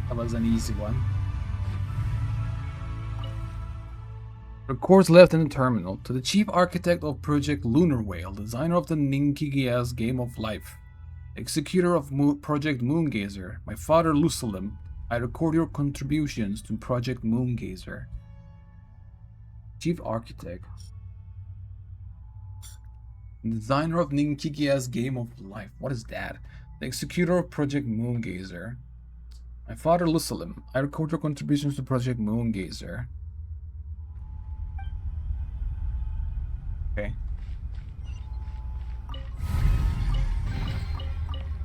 That was an easy one. Records left in the terminal to the chief architect of Project Lunar Whale, designer of the nin-kiggia's Game of Life, executor of Project Moongazer, my father Lusalim. I record your contributions to Project Moongazer. Chief architect. Designer of nin-kiggia's Game of Life. What is that? The executor of Project Moongazer. My father Lusalim. I record your contributions to Project Moongazer. Okay.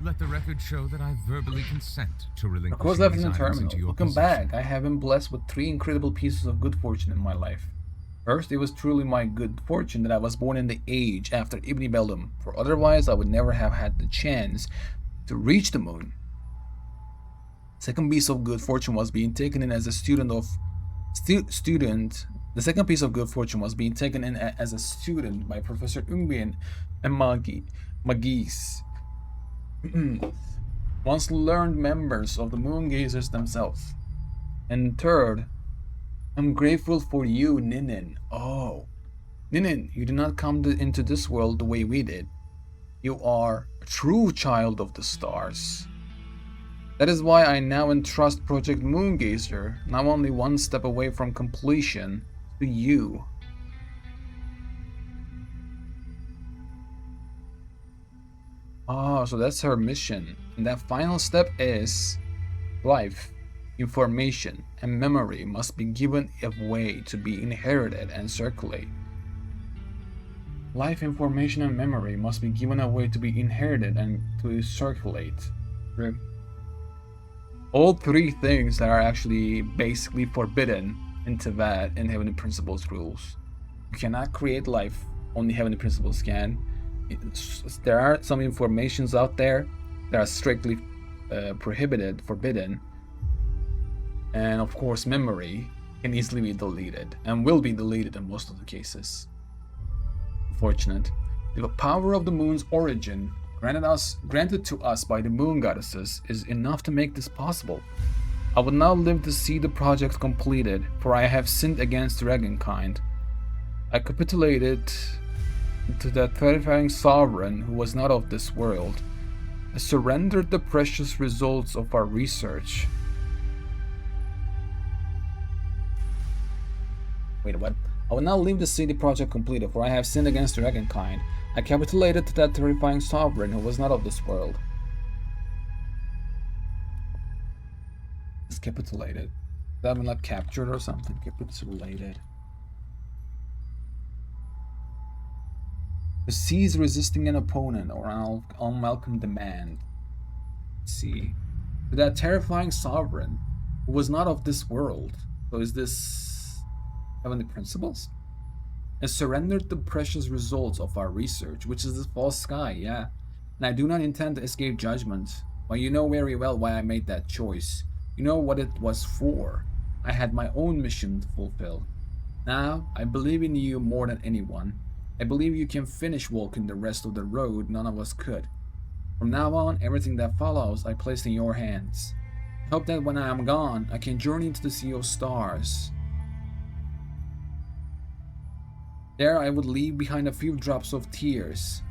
Let the record show that I verbally consent to relinquish Records left in these the items terminal. into your Looking possession. back, I have been blessed with 3 incredible pieces of good fortune in my life. First, it was truly my good fortune that I was born in the age after Ibn Bellum, for otherwise I would never have had the chance to reach the moon. Second piece of good fortune was being taken in as a student of The second piece of good fortune was being taken in as a student by Professor Ungbian and Magis, once learned members of the Moongazers themselves. And third, I'm grateful for you, Ninin. Oh, Ninin, you did not come into this world the way we did. You are a true child of the stars. That is why I now entrust Project Moongazer, now only one step away from completion, to you. Oh, so that's her mission. And that final step is life, information, and memory must be given a way to be inherited and circulate. Life, information, and memory must be given a way to be inherited and to circulate. All 3 things that are actually basically forbidden in Tibet and Heavenly Principles rules. You cannot create life, only Heavenly Principles can. There are some informations out there that are strictly prohibited, forbidden. And of course, memory can easily be deleted and will be deleted in most of the cases. Unfortunate. The power of the moon's origin granted to us by the moon goddesses is enough to make this possible. I would now live to see the project completed, for I have sinned against dragonkind. I capitulated to that terrifying sovereign who was not of this world. I surrendered the precious results of our research. Wait, what? I will now leave the city project completed, for I have sinned against dragonkind. I capitulated to that terrifying sovereign who was not of this world. It's capitulated. That one not captured or something? Capitulated. To seize resisting an opponent or an unwelcome demand. Let's see. To that terrifying sovereign who was not of this world. So is this Heavenly Principles? And surrendered the precious results of our research, which is this false sky, yeah. And I do not intend to escape judgment. But you know very well why I made that choice. You know what it was for. I had my own mission to fulfill. Now, I believe in you more than anyone. I believe you can finish walking the rest of the road none of us could. From now on, everything that follows I place in your hands. I hope that when I am gone, I can journey into the sea of stars. There I would leave behind a few drops of tears,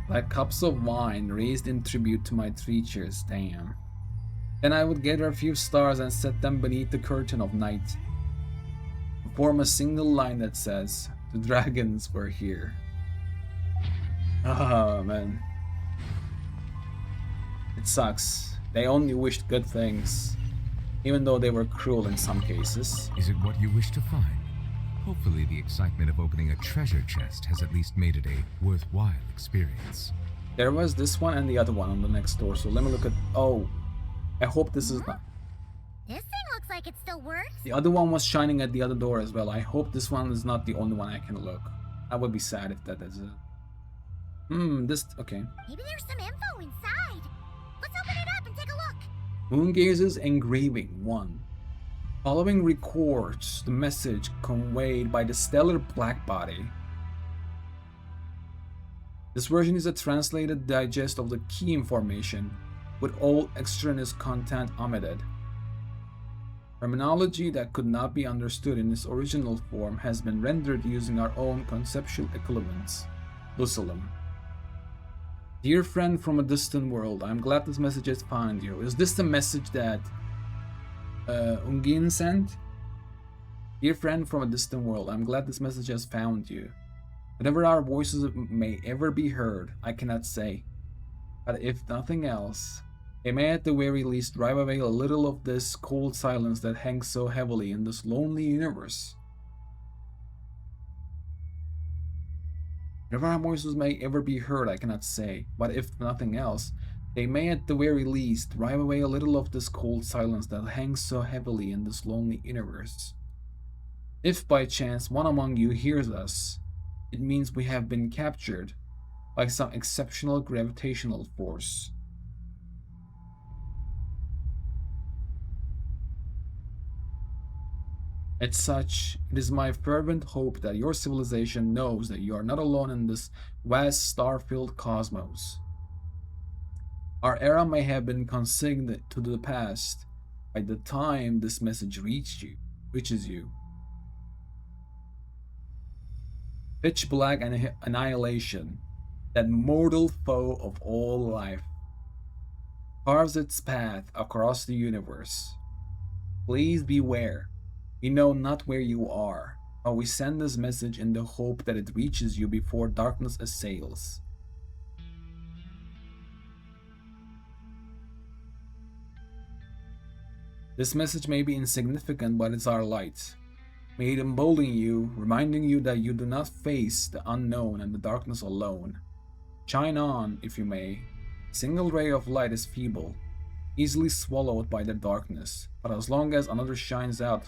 like cups of wine raised in tribute to my teachers, damn. Then I would gather a few stars and set them beneath the curtain of night, to form a single line that says, "The dragons were here." Oh man. It sucks. They only wished good things, even though they were cruel in some cases. Is it what you wish to find? Hopefully the excitement of opening a treasure chest has at least made it a worthwhile experience. There was this one and the other one on the next door, so let me look at... Oh, I hope this is not... This thing looks like it still works. The other one was shining at the other door as well. I hope this one is not the only one I can look. I would be sad if that is it. This... Okay. Maybe there's some info inside. Let's open it up and take a look. Moongazer's engraving 1. Following records the message conveyed by the stellar black body. This version is a translated digest of the key information. with all extraneous content omitted. Terminology that could not be understood in its original form has been rendered using our own conceptual equivalents. Lusalem. Dear friend from a distant world, I'm glad this message has found you. Is this the message that Ungin sent? Dear friend from a distant world, I'm glad this message has found you. Whatever our voices may ever be heard, I cannot say. But if nothing else, they may at the very least drive away a little of this cold silence that hangs so heavily in this lonely universe. Whatever our voices may ever be heard, I cannot say, but if nothing else, they may at the very least drive away a little of this cold silence that hangs so heavily in this lonely universe. If by chance one among you hears us, it means we have been captured by some exceptional gravitational force. As such, it is my fervent hope that your civilization knows that you are not alone in this vast star-filled cosmos. Our era may have been consigned to the past by the time this message reaches you. Pitch black annihilation, that mortal foe of all life, carves its path across the universe. Please beware. We know not where you are, but we send this message in the hope that it reaches you before darkness assails. This message may be insignificant, but it's our light. May it embolden you, reminding you that you do not face the unknown and the darkness alone. Shine on, if you may. A single ray of light is feeble, easily swallowed by the darkness, but as long as another shines out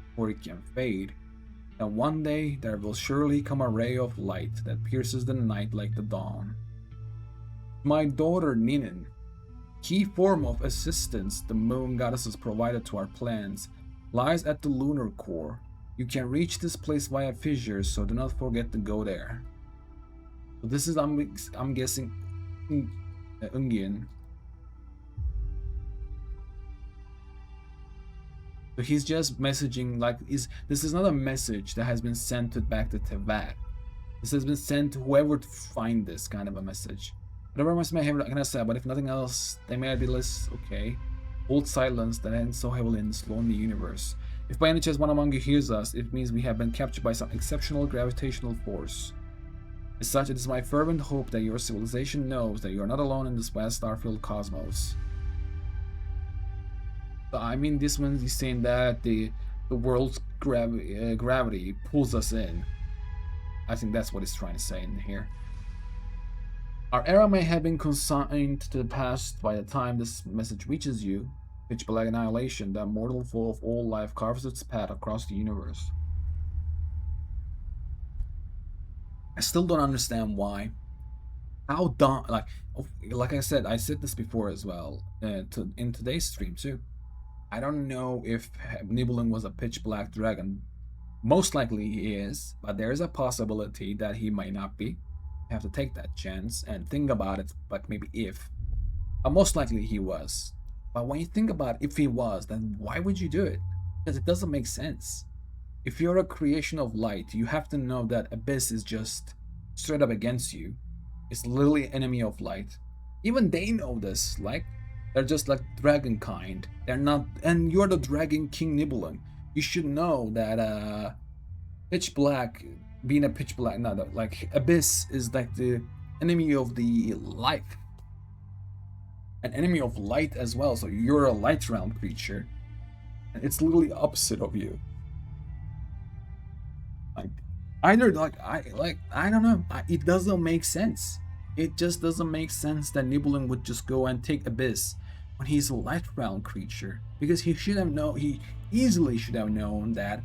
before it can fade, then one day there will surely come a ray of light that pierces the night like the dawn. My daughter Ninin, key form of assistance the moon goddesses provided to our plans, lies at the lunar core. You can reach this place via fissures, so do not forget to go there. So this is, I'm guessing, Ungin. So he's just messaging, like, this is not a message that has been sent back to Tevat. This has been sent to whoever to find this kind of a message. Whatever must may have, can I say, but if nothing else, they may be less, okay. Old silence that ends so heavily in this lonely universe. If by any chance one among you hears us, it means we have been captured by some exceptional gravitational force. As such, it is my fervent hope that your civilization knows that you are not alone in this vast star-filled cosmos. So, I mean, this one is saying that the world's gravity pulls us in. I think that's what it's trying to say in here. Our era may have been consigned to the past by the time this message reaches you. Pitch black annihilation, that mortal foe of all life, carves its path across the universe. I still don't understand why. How dumb, like I said, I said this before as well, in today's stream too. I don't know if Nibelung was a pitch black dragon. Most likely he is, but there is a possibility that he might not be. You have to take that chance and think about it, but maybe if. But most likely he was. But when you think about if he was, then why would you do it? Because it doesn't make sense. If you're a creation of light, you have to know that Abyss is just straight up against you. It's literally enemy of light. Even they know this, like, they're just like dragon kind. They're not, and you're the dragon king Nibelung. You should know that pitch black, being a pitch black, no, like Abyss is like the enemy of the life. An enemy of light as well, so you're a light realm creature. And it's literally opposite of you. Like, either, I don't know. It doesn't make sense. It just doesn't make sense that Nibelung would just go and take Abyss when he's a light realm creature. Because he easily should have known that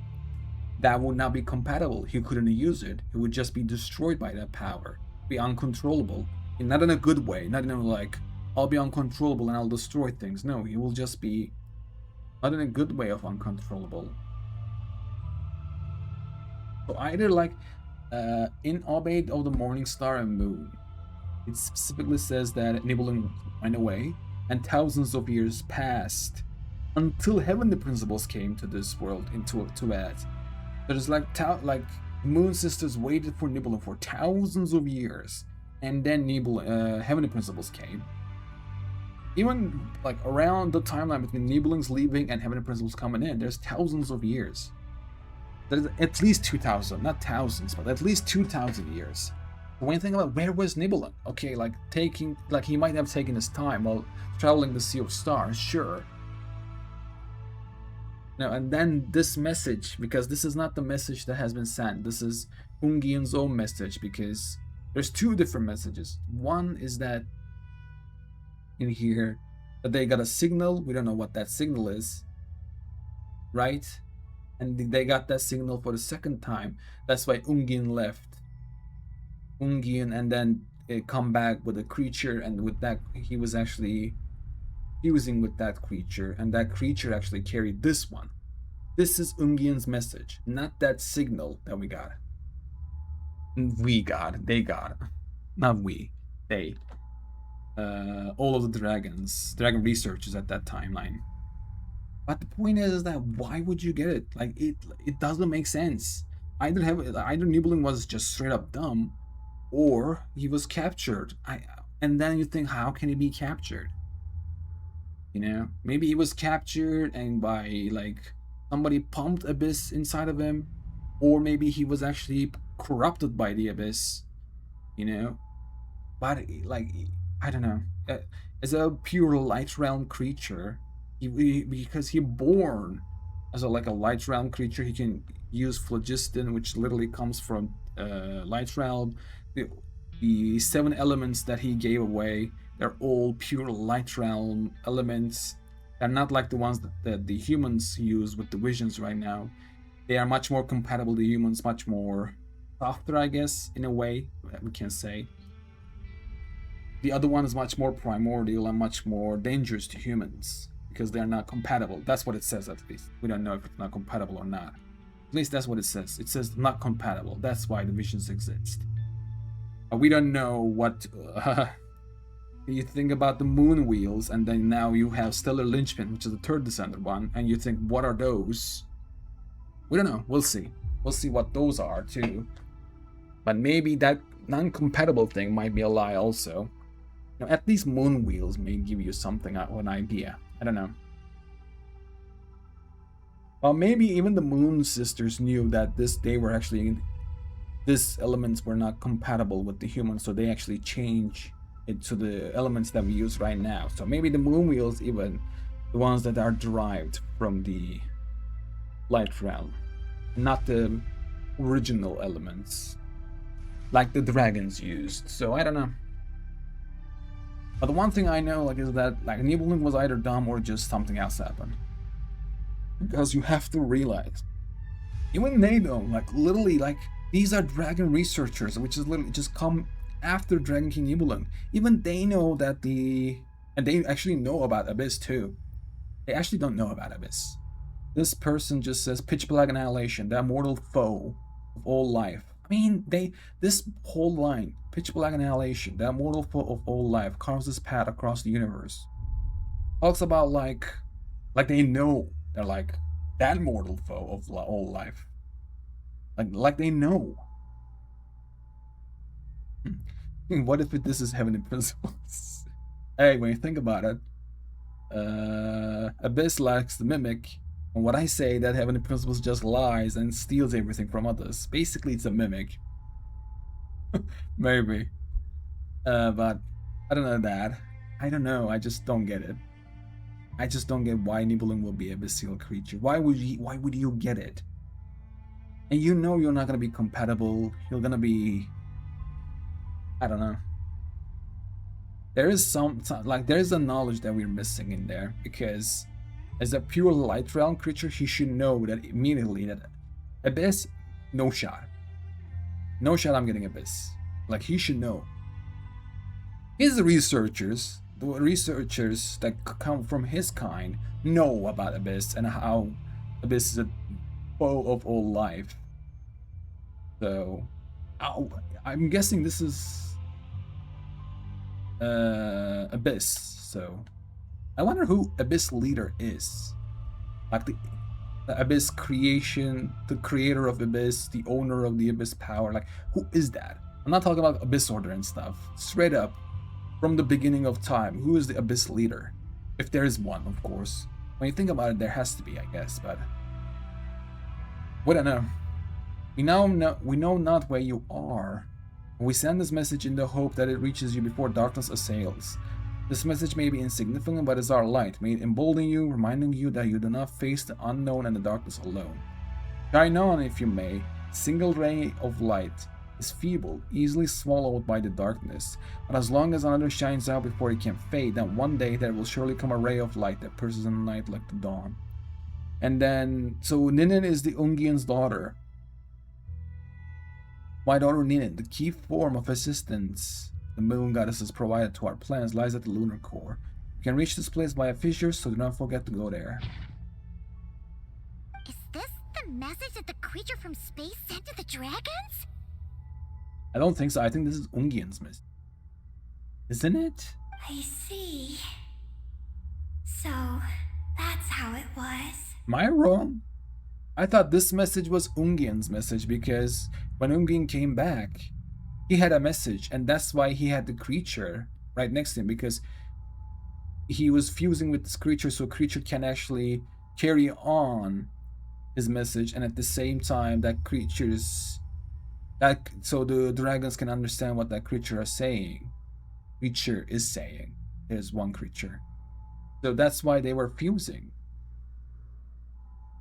that would not be compatible. He couldn't use it. He would just be destroyed by that power. Be uncontrollable. And not in a good way. Not in like, I'll be uncontrollable and I'll destroy things. No, he will just be not in a good way of uncontrollable. So either like in Obeyed of the Morning Star and Moon, it specifically says that Nibelung went away and thousands of years passed until heavenly principles came to this world into to Earth. There's like Moon Sisters waited for Nibelung for thousands of years, and then heavenly principles came. Even like around the timeline between Nibelung's leaving and heavenly principles coming in, there's thousands of years. There's at least 2,000, not thousands, but at least 2,000 years. When you think about where was Nibelung, okay, like he might have taken his time while traveling the Sea of Stars, sure. Now, and then this message, because this is not the message that has been sent, this is Ungian's own message, because there's two different messages. One is that in here that they got a signal, we don't know what that signal is, right? And they got that signal for the second time. That's why Ungin left. Ungin, and then it come back with a creature, and with that he was actually fusing with that creature, and that creature actually carried this one. This is Ungian's message, not that signal that we got. They got. Not we, they. All of the dragon researchers at that timeline. But the point is that why would you get it? Like it doesn't make sense. Either Nibelung was just straight up dumb, or he was captured. And then you think, how can he be captured? You know, maybe he was captured and by like somebody pumped Abyss inside of him, or maybe he was actually corrupted by the Abyss. You know, but like I don't know. As a pure light realm creature, because he born as a light realm creature, he can use phlogiston, which literally comes from light realm. The 7 elements that he gave away, they're all pure light realm elements. They're not like the ones that the humans use with the visions right now. They are much more compatible to humans, much more softer, I guess, in a way we can say. The other one is much more primordial and much more dangerous to humans because they're not compatible. That's what it says, at least. We don't know if it's not compatible or not. At least that's what it says. It says not compatible. That's why the visions exist. But we don't know what... you think about the moon wheels, and then now you have Stellar Linchpin, which is the third Descender one, and you think, what are those? We don't know. We'll see. We'll see what those are, too. But maybe that non-compatible thing might be a lie also. You know, at least moon wheels may give you something of an idea. I don't know. Well, maybe even the Moon Sisters knew that these elements were not compatible with the humans, so they actually change it to the elements that we use right now. So maybe the moon wheels, even the ones that are derived from the light realm, not the original elements like the dragons used. So I don't know. But the one thing I know is that Nibelung was either dumb or just something else happened. Because you have to realize, even they know, literally, these are dragon researchers, which is literally just come after Dragon King Nibelung. Even they know that and they actually know about Abyss too. They actually don't know about Abyss. This person just says pitch black annihilation, the immortal foe of all life. I mean, this whole line, pitch black annihilation, the immortal foe of all life, carves his path across the universe. Talks about they know they're that mortal foe of all life. Like they know. What if this is heavenly principles? Hey, when you think about it, Abyss lacks the mimic, and what I say that heavenly principles just lies and steals everything from others. Basically, it's a mimic. Maybe. But I don't know that. I don't know. I just don't get it. I just don't get why Nibelung will be a abyssal creature. Why would you get it? And you know you're not gonna be compatible. You're gonna be, I don't know. There is there is a knowledge that we're missing in there, because as a pure light realm creature, he should know that immediately that Abyss, no shot. No shot I'm getting Abyss. He should know. His researchers, the researchers that come from his kind, know about Abyss and how Abyss is a foe of all life. So, I'm guessing this is Abyss. So, I wonder who Abyss Leader is. Like the Abyss creation, the creator of Abyss, the owner of the Abyss power. Like, who is that? I'm not talking about Abyss Order and stuff. Straight up, from the beginning of time, who is the Abyss Leader? If there is one, of course. When you think about it, there has to be, I guess, but we don't know. We know not where you are. We send this message in the hope that it reaches you before darkness assails. This message may be insignificant, but is our light. May it embolden you, reminding you that you do not face the unknown and the darkness alone. Shine on, if you may. Single ray of light is feeble, easily swallowed by the darkness. But as long as another shines out before it can fade, then one day there will surely come a ray of light that pierces in the night like the dawn. And then, so Ninin is the Ungian's daughter. My daughter Ninin, the key form of assistance the moon goddess has provided to our plans, lies at the lunar core. You can reach this place by a fissure, so do not forget to go there. Is this the message that the creature from space sent to the dragons? I don't think so. I think this is Ungian's message. Isn't it? I see. So, that's how it was. Am I wrong? I thought this message was Ungian's message because when Ungian came back, he had a message, and that's why he had the creature right next to him, because he was fusing with this creature so creature can actually carry on his message, and at the same time that so the dragons can understand what that creature is saying. There's one creature. So that's why they were fusing.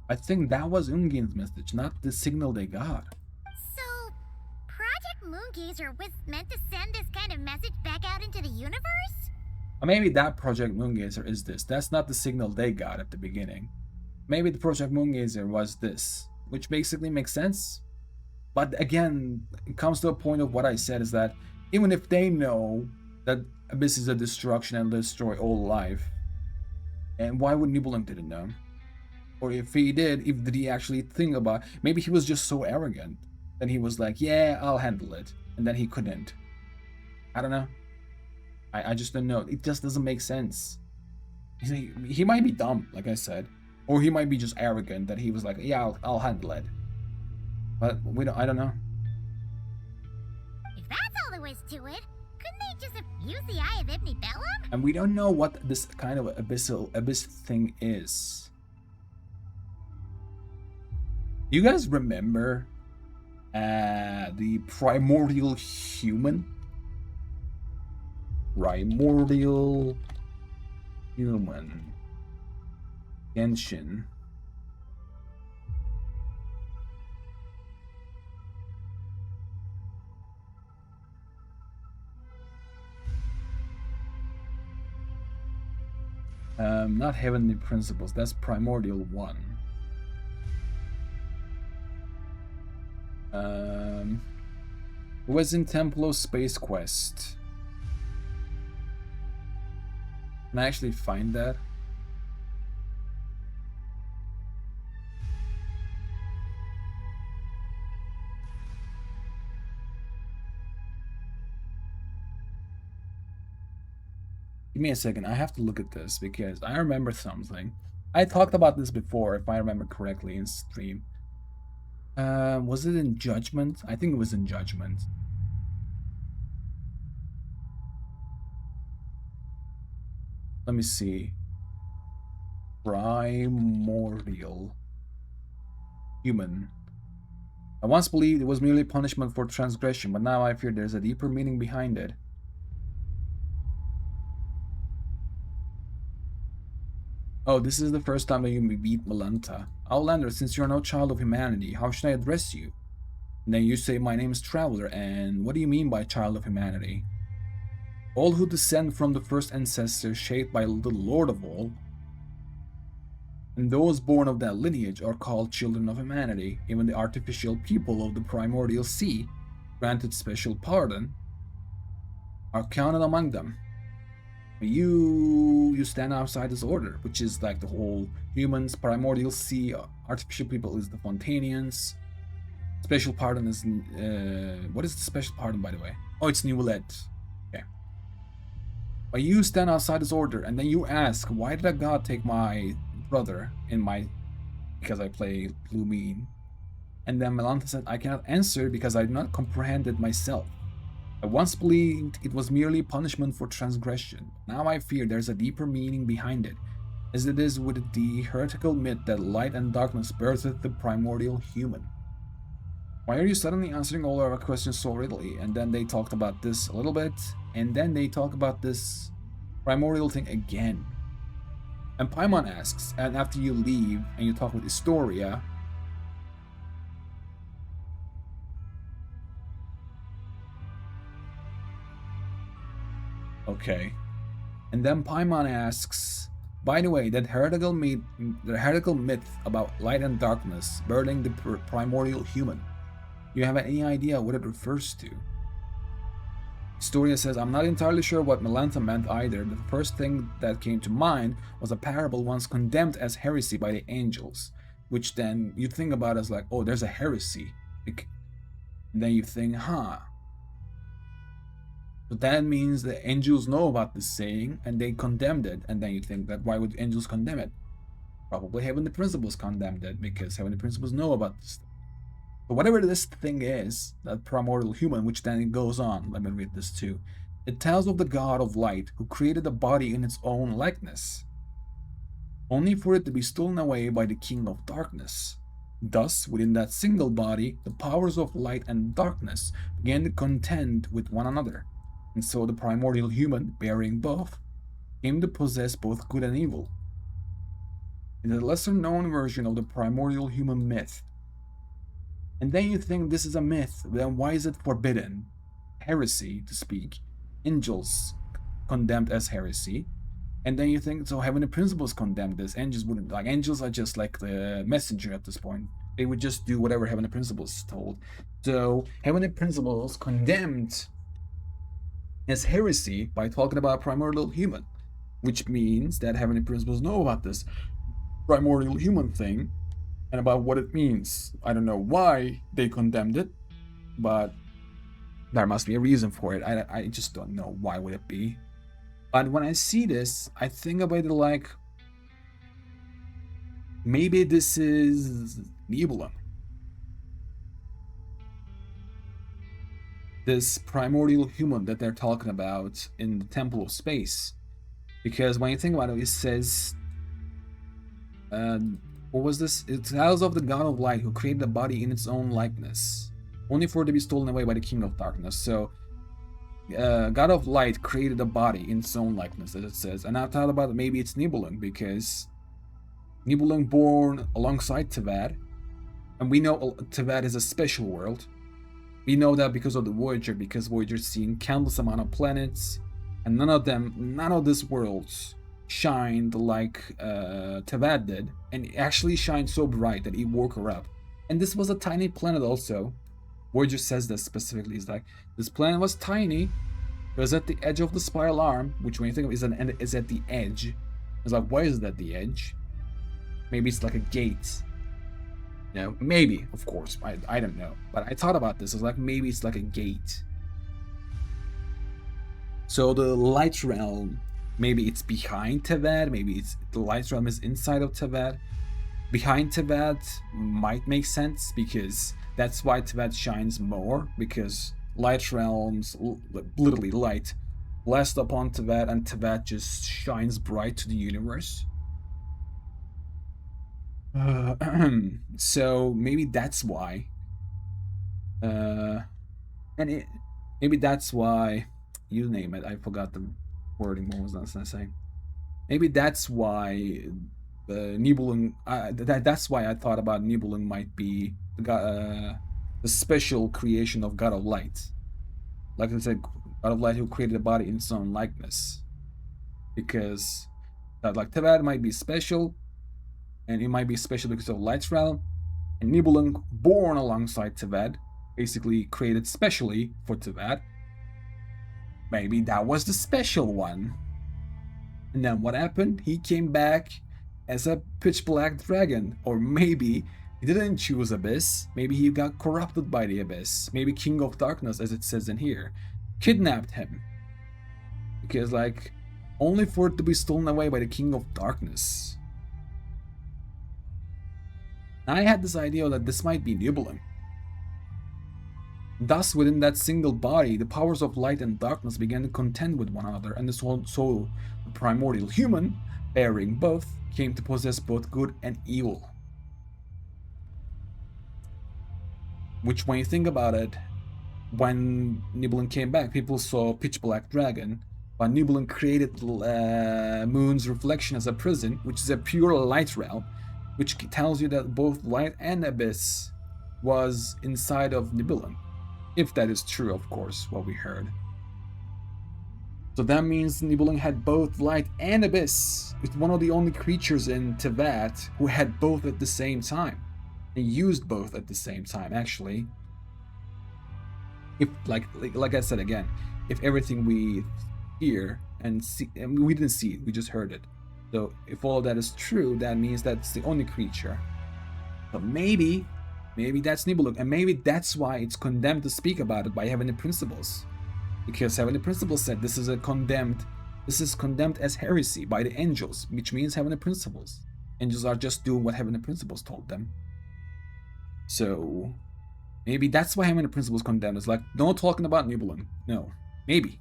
I think that was Ungian's message, not the signal they got. So, Project Moongazer was meant to send this kind of message back out into the universe? Or maybe that Project Moongazer is this. That's not the signal they got at the beginning. Maybe the Project Moongazer was this, which basically makes sense. But again, it comes to a point of what I said, is that even if they know that Abyss is a destruction and destroy all life, and why would Nibelung didn't know? Or if he did he actually think about, maybe he was just so arrogant that he was like, yeah, I'll handle it, and then he couldn't. I don't know. I just don't know. It just doesn't make sense. He might be dumb, like I said, or he might be just arrogant that he was like, yeah, I'll handle it. But I don't know. If that's all there was to it, couldn't they just have used the Eye of Ibn Bellum? And we don't know what this kind of abyss thing is. You guys remember the primordial human? Primordial human. Genshin. Not Heavenly Principles, that's Primordial 1. It was in Templo Space Quest. Can I actually find that? Give me a second, I have to look at this because I remember something. I talked about this before, if I remember correctly, in stream. Was it in Judgment? I think it was in Judgment. Let me see. Primordial human. I once believed it was merely punishment for transgression, but now I fear there's a deeper meaning behind it. Oh, this is the first time that you meet Malanta. Outlander, since you're no child of humanity, how should I address you? And then you say, my name is Traveler, and what do you mean by child of humanity? All who descend from the first ancestor shaped by the Lord of all, and those born of that lineage are called children of humanity. Even the artificial people of the primordial sea, granted special pardon, are counted among them. You stand outside this order, which is like the whole humans, primordial sea, artificial people is the Fontanians. Special pardon is what is the special pardon, by the way? Oh, it's Newlet. Okay. But you stand outside this order, and then you ask, why did a god take my brother in my... because I play Blue Mean? And then Melantha said, I cannot answer because I do not comprehend it myself. I once believed it was merely punishment for transgression. Now I fear there's a deeper meaning behind it, as it is with the heretical myth that light and darkness birthed the primordial human. Why are you suddenly answering all our questions so readily? And then they talked about this a little bit, and then they talk about this primordial thing again. And Paimon asks, and after you leave and you talk with Historia, okay. And then Paimon asks, by the way, the heretical myth about light and darkness birthing the primordial human, you have any idea what it refers to? Historia says, I'm not entirely sure what Melantha meant either. The first thing that came to mind was a parable once condemned as heresy by the angels, which then you think about as like, oh, there's a heresy. And then you think, huh. So that means the angels know about this saying and they condemned it. And then you think that why would angels condemn it? Probably Heavenly Principles condemned it because Heavenly Principles know about this. But whatever this thing is, that primordial human, which then it goes on, let me read this too. It tells of the god of light who created a body in its own likeness, only for it to be stolen away by the king of darkness. Thus, within that single body, the powers of light and darkness began to contend with one another, and so the primordial human, bearing both, came to possess both good and evil. In the lesser-known version of the primordial human myth, and then you think this is a myth, then why is it forbidden? Heresy, to speak. Angels condemned as heresy. And then you think, so Heavenly Principles condemned this. Angels wouldn't, like, angels are just like the messenger at this point. They would just do whatever Heavenly Principles told. So Heavenly Principles condemned as heresy by talking about primordial human, which means that Heavenly Principles know about this primordial human thing and about what it means. I don't know why they condemned it, but there must be a reason for it. I just don't know why would it be. But when I see this, I think about it like, maybe this is Nibelung. This primordial human that they're talking about in the Temple of Space. Because when you think about it, it says, what was this? It tells of the god of light who created a body in its own likeness, only for it to be stolen away by the king of darkness. So, god of light created a body in its own likeness, as it says. And I thought about it, maybe it's Nibelung, because Nibelung born alongside Tevad, and we know Tevad is a special world. We know that because of the Voyager, because Voyager's seen countless amount of planets, and none of these worlds shined like Tevad did, and it actually shined so bright that it woke her up. And this was a tiny planet also. Voyager says this specifically. It's like, this planet was tiny, it was at the edge of the spiral arm, which when you think of it is at the edge. It's like, why is it at the edge? Maybe it's like a gate. You know, maybe, of course, I don't know. But I thought about this, I was like, maybe it's like a gate. So the light realm, maybe it's behind Tevad, maybe it's the light realm is inside of Tevad. Behind Tevad might make sense, because that's why Tevad shines more, because light realms, literally light, blast upon Tevad, and Tevad just shines bright to the universe. So maybe that's why. Maybe that's why, you name it, I forgot the wording, what was I saying? Maybe that's why Nibelung, that's why I thought about Nibelung might be the special creation of God of Light. Like I said, God of Light who created a body in its own likeness. Because like Tevad might be special, and it might be special because of Light's realm, and Nibelung, born alongside Tevad, basically created specially for Tevad. Maybe that was the special one. And then what happened? He came back as a pitch black dragon. Or maybe he didn't choose Abyss. Maybe he got corrupted by the Abyss. Maybe King of Darkness, as it says in here, kidnapped him. Because like, only for it to be stolen away by the King of Darkness. And I had this idea that this might be Nibelung. Thus, within that single body, the powers of light and darkness began to contend with one another, and the soul, the primordial human, bearing both, came to possess both good and evil. Which, when you think about it, when Nibelung came back, people saw Pitch Black Dragon, but Nibelung created Moon's reflection as a prison, which is a pure light realm, which tells you that both light and abyss was inside of Nibelung. If that is true, of course, what we heard. So that means Nibelung had both light and abyss. It's one of the only creatures in Teyvat who had both at the same time. And used both at the same time, actually. If, like I said again, if everything we hear and see, and we didn't see it, we just heard it. So if all that is true, that means that's the only creature. But maybe that's Nibelung, and maybe that's why it's condemned to speak about it by Heavenly Principles. Because Heavenly Principles said this is condemned as heresy by the angels, which means Heavenly Principles. Angels are just doing what Heavenly Principles told them. So maybe that's why Heavenly Principles condemned. It's like, no talking about Nibelung. No. Maybe.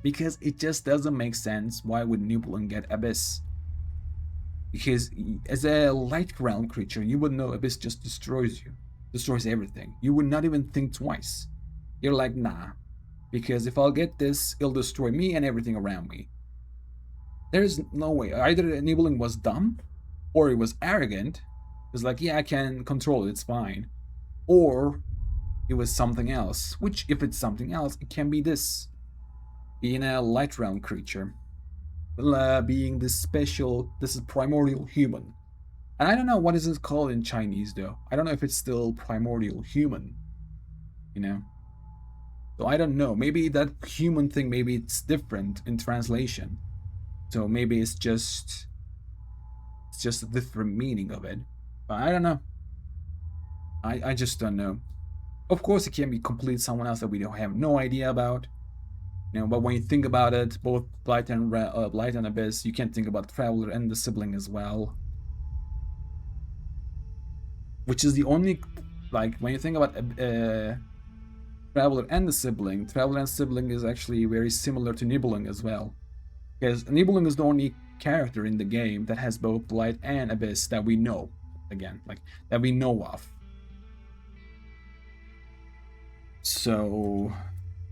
Because it just doesn't make sense. Why would Nibelung get Abyss? Because as a light realm creature, you would know Abyss just destroys you. Destroys everything. You would not even think twice. You're like, nah. Because if I'll get this, it'll destroy me and everything around me. There's no way. Either Nibelung was dumb, or he was arrogant. It's like, yeah, I can control it, it's fine. Or it was something else. Which, if it's something else, it can be this. Being a light realm creature. Being this special, this is primordial human. And I don't know what is it called in Chinese though. I don't know if it's still primordial human. You know? So I don't know. Maybe that human thing, maybe it's different in translation. So maybe it's just a different meaning of it. But I don't know. I just don't know. Of course it can be complete someone else that we don't have no idea about. You know, but when you think about it, both light and abyss, you can think about Traveler and the sibling as well. Which is the only, like, when you think about Traveler and the sibling, Traveler and sibling is actually very similar to Nibelung as well. Because Nibelung is the only character in the game that has both light and abyss that we know. Again, like, that we know of. So,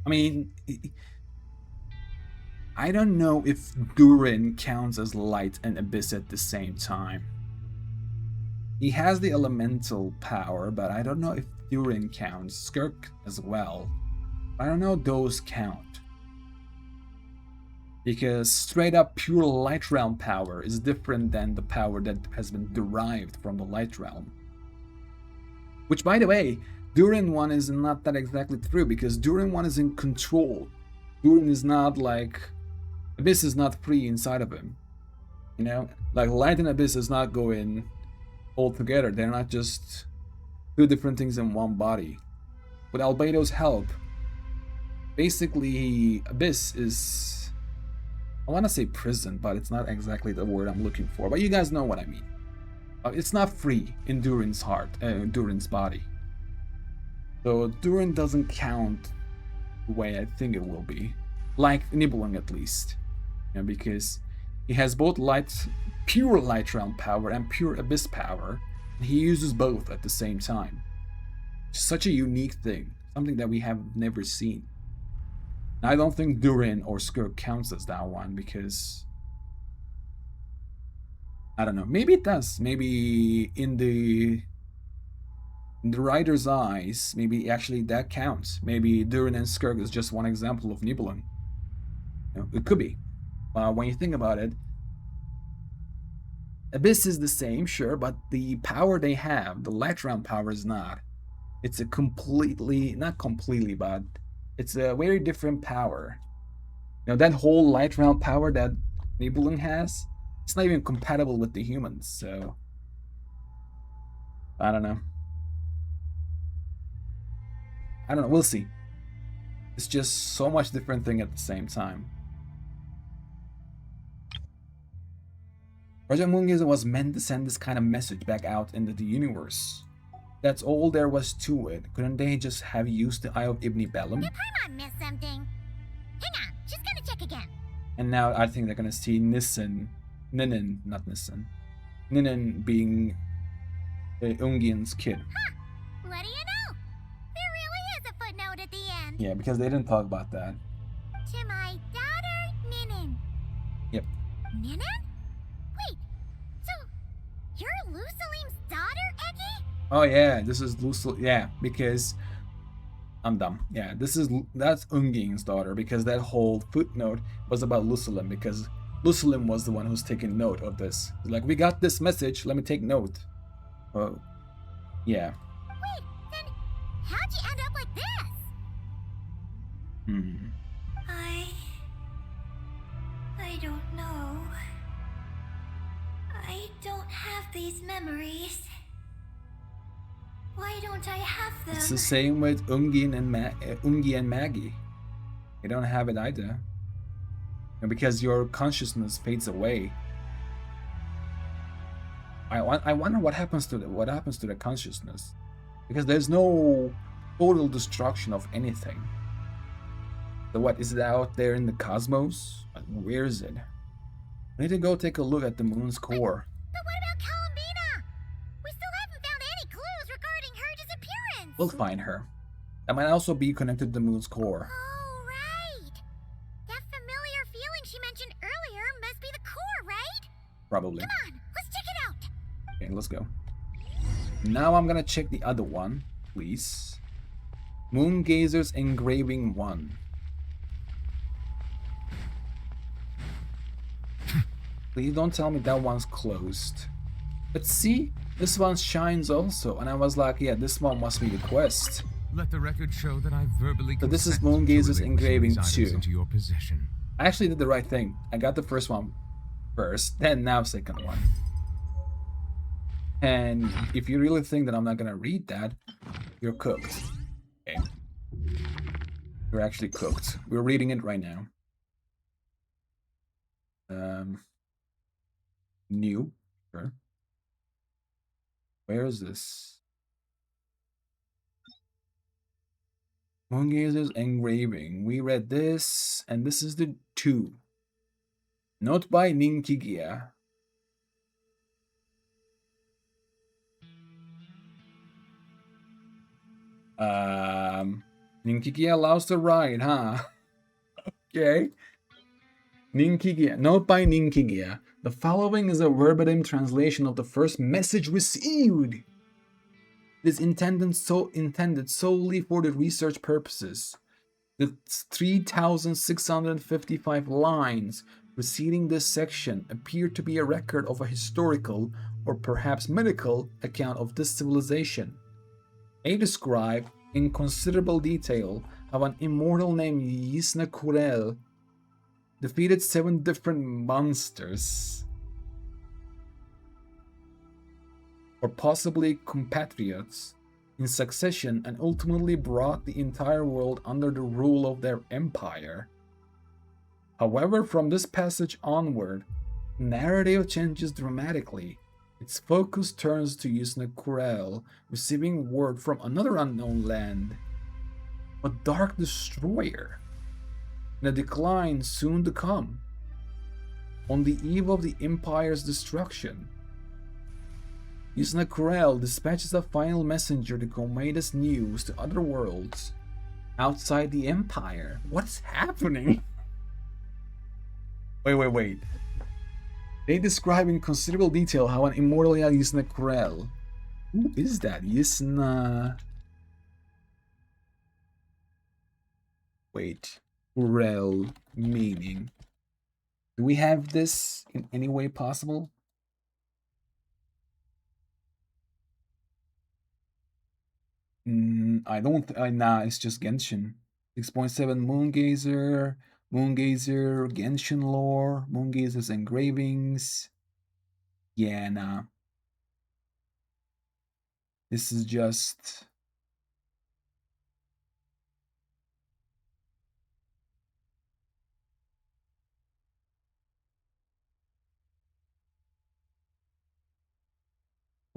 I mean, I don't know if Durin counts as light and abyss at the same time. He has the elemental power, but I don't know if Durin counts. Skirk as well. I don't know those count. Because straight up pure light realm power is different than the power that has been derived from the light realm. Which, by the way, Durin 1 is not that exactly true, because Durin 1 is in control. Durin is not like... Abyss is not free inside of him. You know? Like, light and abyss is not going all together. They're not just two different things in one body. With Albedo's help, basically, abyss is... I want to say prison, but it's not exactly the word I'm looking for. But you guys know what I mean. It's not free in Durin's heart, Durin's body. So Durin doesn't count the way I think it will be. Like Nibelung at least. You know, because he has both pure light realm power and pure abyss power. And he uses both at the same time. It's such a unique thing. Something that we have never seen. And I don't think Durin or Skirk counts as that one because... I don't know. Maybe it does. Maybe in the writer's eyes, maybe actually that counts. Maybe Durin and Skirk is just one example of Nibelung. You know, it could be. When you think about it, Abyss is the same, sure, but the power they have, the light realm power, is not. It's a completely, not completely, but it's a very different power. You know, that whole light realm power that Nibelung has, it's not even compatible with the humans, so... I don't know. We'll see. It's just so much different thing at the same time. Project Moongazer was meant to send this kind of message back out into the universe. That's all there was to it. Couldn't they just have used the Eye of Ibn Bellum? Did Paimon miss something? Hang on, she's gonna check again. And now I think they're gonna see Ninin, not Nissen. Ninin being Ungian's kid. What do you know? There really is a footnote at the end. Yeah, because they didn't talk about that. To my daughter, Ninin. Yep. Ninin? Wait, so you're Lusalim's daughter, Eggy? Oh yeah, this is Lucille. Yeah, because I'm dumb. Yeah, that's Ungian's daughter, because that whole footnote was about Lusalim, because Lusalim was the one who's taking note of this. Like, we got this message, let me take note. Oh, yeah. Wait, then how'd you end up like this? I don't know. I don't have these memories. Why don't I have them? It's the same with Ungi and Maggie. They don't have it either. And because your consciousness fades away. I wonder what happens to the consciousness, because there's no total destruction of anything. So what is it out there in the cosmos? Where is it? We need to go take a look at the moon's core. But what about Columbina? We still haven't found any clues regarding her disappearance. We'll find her. That might also be connected to the moon's core. Oh, right. That familiar feeling she mentioned earlier must be the core, right? Probably. Come on, let's check it out. Okay, let's go. Now I'm gonna check the other one, please. Moongazer's Engraving 1. Please don't tell me that one's closed. But see, this one shines also, and I was like, yeah, this one must be the quest. Let the record show that I verbally So this is consent to Moongazer's relinquishing Engraving these items 2. into your possession. I actually did the right thing. I got the first one first, then now second one. And if you really think that I'm not gonna read that, you're cooked. Okay. You're actually cooked. We're reading it right now. New. Sure. Where is this? Moongazer's Engraving. We read this, and this is the 2. Not by nin-kiggia. nin-kiggia allows the ride, huh? Okay. nin-kiggia. Note by nin-kiggia. The following is a verbatim translation of the first message received. It is intended solely for the research purposes. The 3,655 lines preceding this section appear to be a record of a historical or perhaps mythical account of this civilization. They describe in considerable detail how an immortal named Yisna Kurel defeated 7 different monsters, or possibly compatriots, in succession, and ultimately brought the entire world under the rule of their empire. However, from this passage onward, the narrative changes dramatically. Its focus turns to Yisna Kurel receiving word from another unknown land, a dark destroyer, and a decline soon to come. On the eve of the Empire's destruction, Yisna Kurel dispatches a final messenger to convey this news to other worlds outside the Empire. What's happening? Wait. They describe in considerable detail how an immortal Yisna Kurel. Who is that? Yisna. Wait. Kurel meaning. Do we have this in any way possible? I don't. Nah, it's just Genshin. 6.7 Moongazer. Moongazer, Genshin lore, Moongazer's engravings. Yeah, nah. This is just...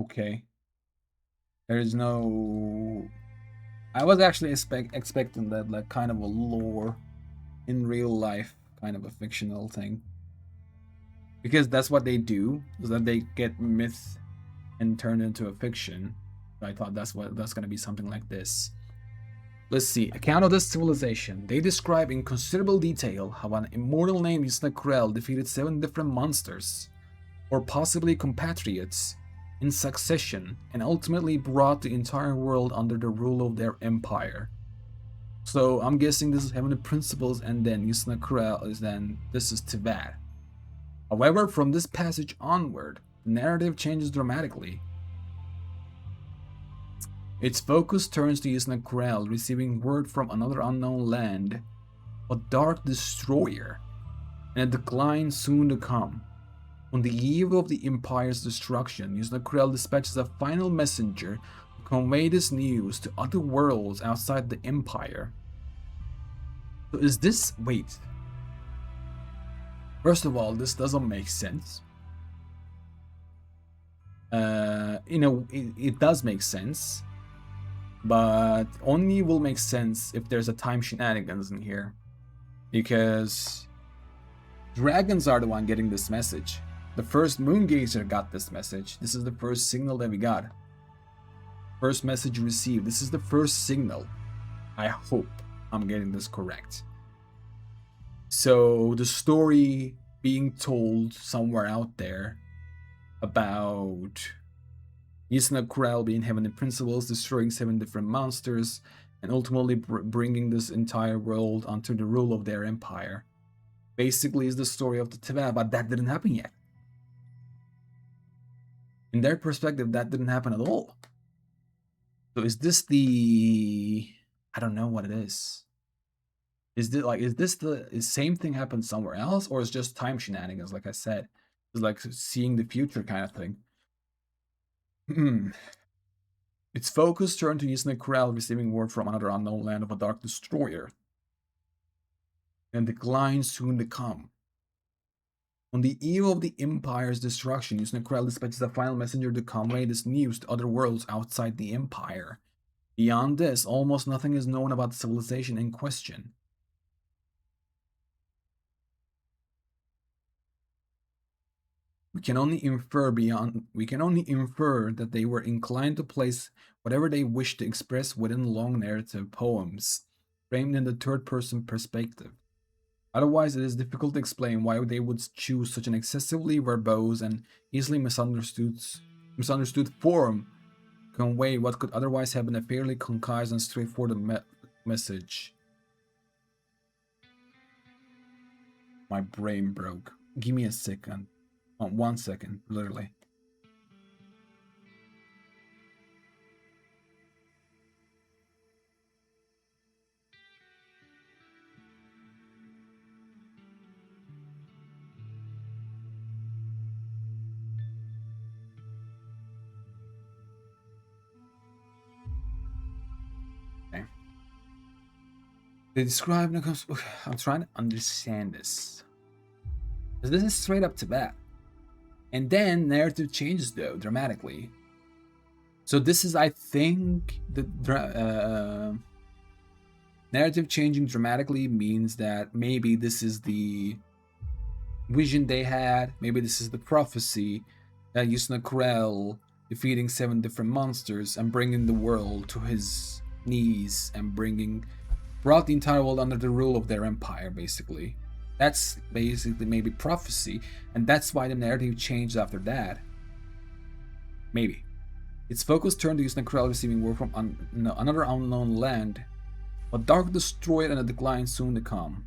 Okay. There is no. I was actually expecting that, like, kind of a lore in real life, kind of a fictional thing, because that's what they do. Is that they get myth and turn into a fiction. I thought that's gonna be something like this. Let's see. Account of this civilization. They describe in considerable detail how an immortal named Yusna defeated 7 different monsters, or possibly compatriots, in succession, and ultimately brought the entire world under the rule of their empire. So I'm guessing this is Heavenly Principles, and then Yusna is then this is Tibet. However, from this passage onward, the narrative changes dramatically. Its focus turns to Yusna receiving word from another unknown land, a dark destroyer, and a decline soon to come. On the eve of the Empire's destruction, Yusna dispatches a final messenger to convey this news to other worlds outside the Empire. So is this... wait. First of all, this doesn't make sense. It does make sense, but only will make sense if there's a time shenanigans in here, because dragons are the one getting this message. The first Moongazer got this message. This is the first signal that we got. First message received. This is the first signal. I hope I'm getting this correct. So the story being told somewhere out there about Yusna being Heavenly Principles, destroying 7 different monsters, and ultimately bringing this entire world under the rule of their empire, basically is the story of the Tibet, but that didn't happen yet. In their perspective, that didn't happen at all. So is this the... I don't know what it is. Is this the same thing happened somewhere else, or is just time shenanigans, like I said? It's like seeing the future kind of thing. Its focus turned to Yusna receiving word from another unknown land of a dark destroyer, and decline soon to come. On the eve of the Empire's destruction, Yusna dispatches a final messenger to convey this news to other worlds outside the Empire. Beyond this, almost nothing is known about the civilization in question. We can only infer that they were inclined to place whatever they wished to express within long narrative poems, framed in the third-person perspective. Otherwise, it is difficult to explain why they would choose such an excessively verbose and easily misunderstood form to convey what could otherwise have been a fairly concise and straightforward message. My brain broke. Give me a second. 1 second, literally. Okay. They describe... I'm trying to understand this. This is straight up Tibet. And then narrative changes, though, dramatically. So this is, I think, the narrative changing dramatically means that maybe this is the vision they had. Maybe this is the prophecy that Yusna defeating 7 different monsters and bringing the world to his knees and brought the entire world under the rule of their empire, basically. That's basically maybe prophecy, and that's why the narrative changed after that. Maybe. Its focus turned to Yusna receiving word from another unknown land, a dark destroyer and a decline soon to come.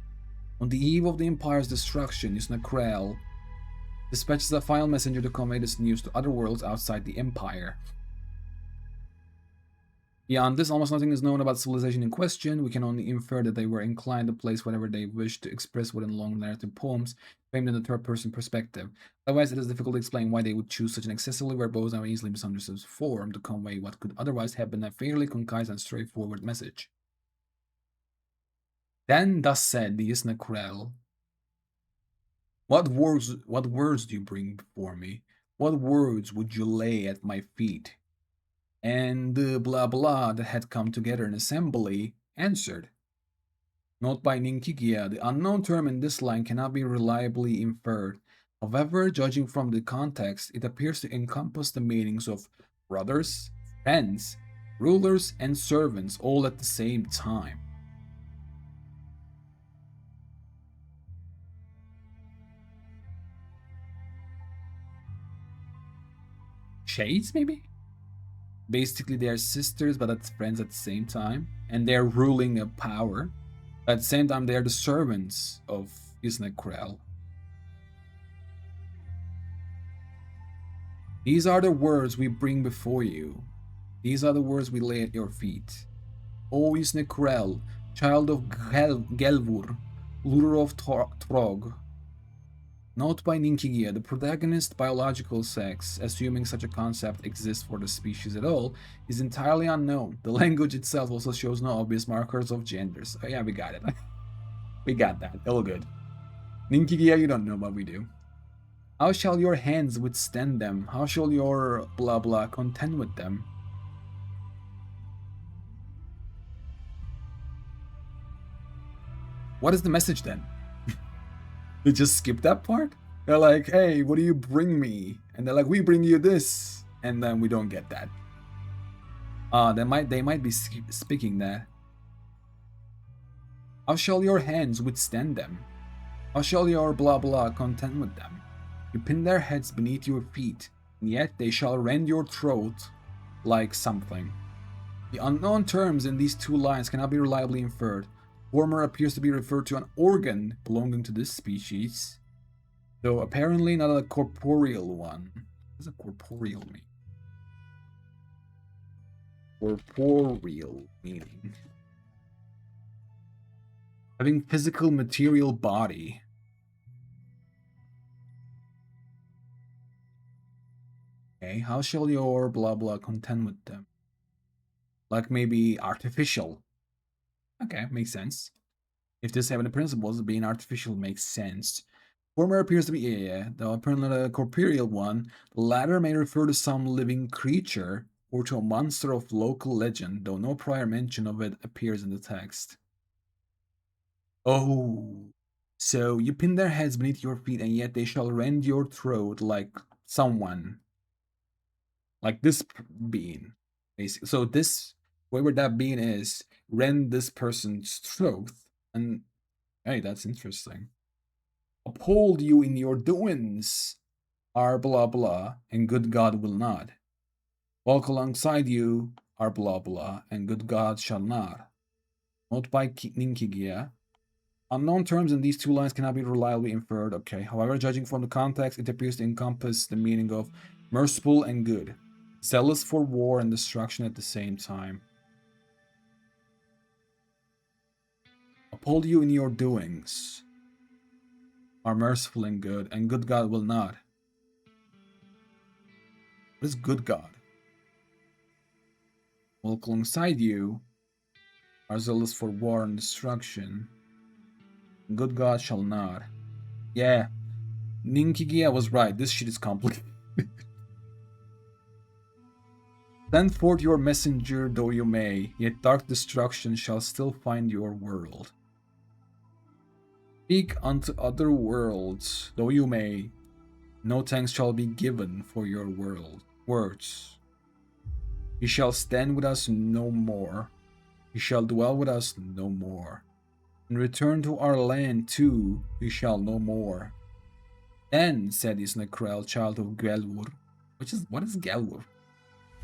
On the eve of the Empire's destruction, Yusna dispatches a final messenger to convey this news to other worlds outside the Empire. Beyond this, almost nothing is known about the civilization in question. We can only infer that they were inclined to place whatever they wished to express within long narrative poems, framed in the third-person perspective. Otherwise, it is difficult to explain why they would choose such an excessively verbose and easily misunderstood form to convey what could otherwise have been a fairly concise and straightforward message. Then thus said the Yusna what words do you bring before me? what words would you lay at my feet? And the blah blah that had come together in assembly answered. Note by nin-kiggia, the unknown term in this line cannot be reliably inferred. However, judging from the context, it appears to encompass the meanings of brothers, friends, rulers, and servants all at the same time. Shades, maybe? Basically, they are sisters, but as friends at the same time, and they're ruling a power. At the same time, they are the servants of Isnekrel. These are the words we bring before you. These are the words we lay at your feet. O Isnekrel, child of Gelvur, ruler of Trog. Note by nin-kiggia, the protagonist's biological sex, assuming such a concept exists for the species at all, is entirely unknown. The language itself also shows no obvious markers of genders. Oh yeah, we got it. We got that. All good. Nin-kiggia, you don't know what we do. How shall your hands withstand them? How shall your blah blah contend with them? What is the message then? They just skip that part? They're like, hey, what do you bring me? And they're like, we bring you this. And then we don't get that. They might be speaking that. How shall your hands withstand them? How shall your blah blah contend with them? You pin their heads beneath your feet, and yet they shall rend your throat like something. The unknown terms in these two lines cannot be reliably inferred. Former appears to be referred to an organ belonging to this species, though apparently not a corporeal one. What does a corporeal mean? Corporeal meaning having physical material body. Okay, how shall your blah blah contend with them? Like maybe artificial. Okay, makes sense. If this having the principles of being artificial makes sense. Former appears to be though apparently not a corporeal one. The latter may refer to some living creature or to a monster of local legend, though no prior mention of it appears in the text. Oh, so you pin their heads beneath your feet, and yet they shall rend your throat like someone. Like this being, basically. So this, whoever that being is, rend this person's throat, and hey, that's interesting. Uphold you in your doings, our blah blah, and good God will not. Walk alongside you, our blah blah, and good God shall not. Note by nin-kiggia. Unknown terms in these two lines cannot be reliably inferred. Okay, however, judging from the context, it appears to encompass the meaning of merciful and good, zealous for war and destruction at the same time. Uphold you in your doings, are merciful and good God will not. What is good God? Walk alongside you, are zealous for war and destruction. Good God shall not. Yeah, nin-kiggia was right. This shit is complicated. Send forth your messenger though you may, yet dark destruction shall still find your world. Speak unto other worlds though you may, no thanks shall be given for your words. He shall stand with us no more, he shall dwell with us no more. And return to our land too, we shall no more. Then said Isnekrel, child of Gelvur, what is Gelvur?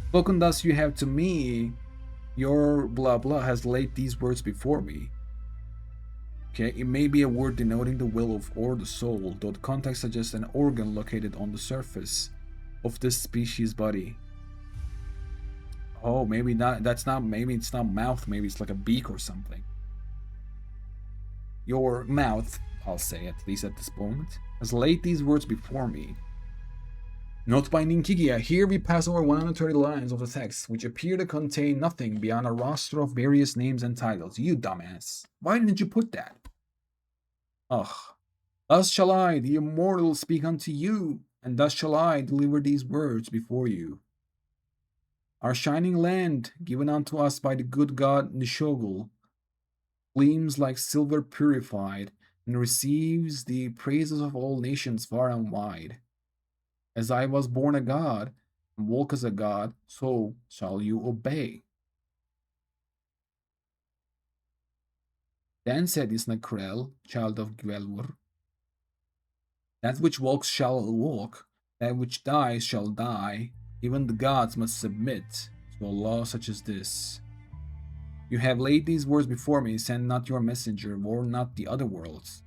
Spoken thus you have to me, your blah blah has laid these words before me. Okay, it may be a word denoting the will of or the soul, though the context suggests an organ located on the surface of this species' body. Oh, maybe not. Maybe it's not mouth. Maybe it's like a beak or something. Your mouth, I'll say at least at this moment, has laid these words before me. Note by nin-kiggia, here we pass over 130 lines of the text, which appear to contain nothing beyond a roster of various names and titles. You dumbass. Why didn't you put that? Ugh. Thus shall I, the immortal, speak unto you, and thus shall I deliver these words before you. Our shining land, given unto us by the good god Nishogul, gleams like silver purified, and receives the praises of all nations far and wide. As I was born a god, and walk as a god, so shall you obey. Then said Isnakrel, child of Gvelvur, that which walks shall walk, that which dies shall die, even the gods must submit to a law such as this. You have laid these words before me, send not your messenger, warn not the other worlds.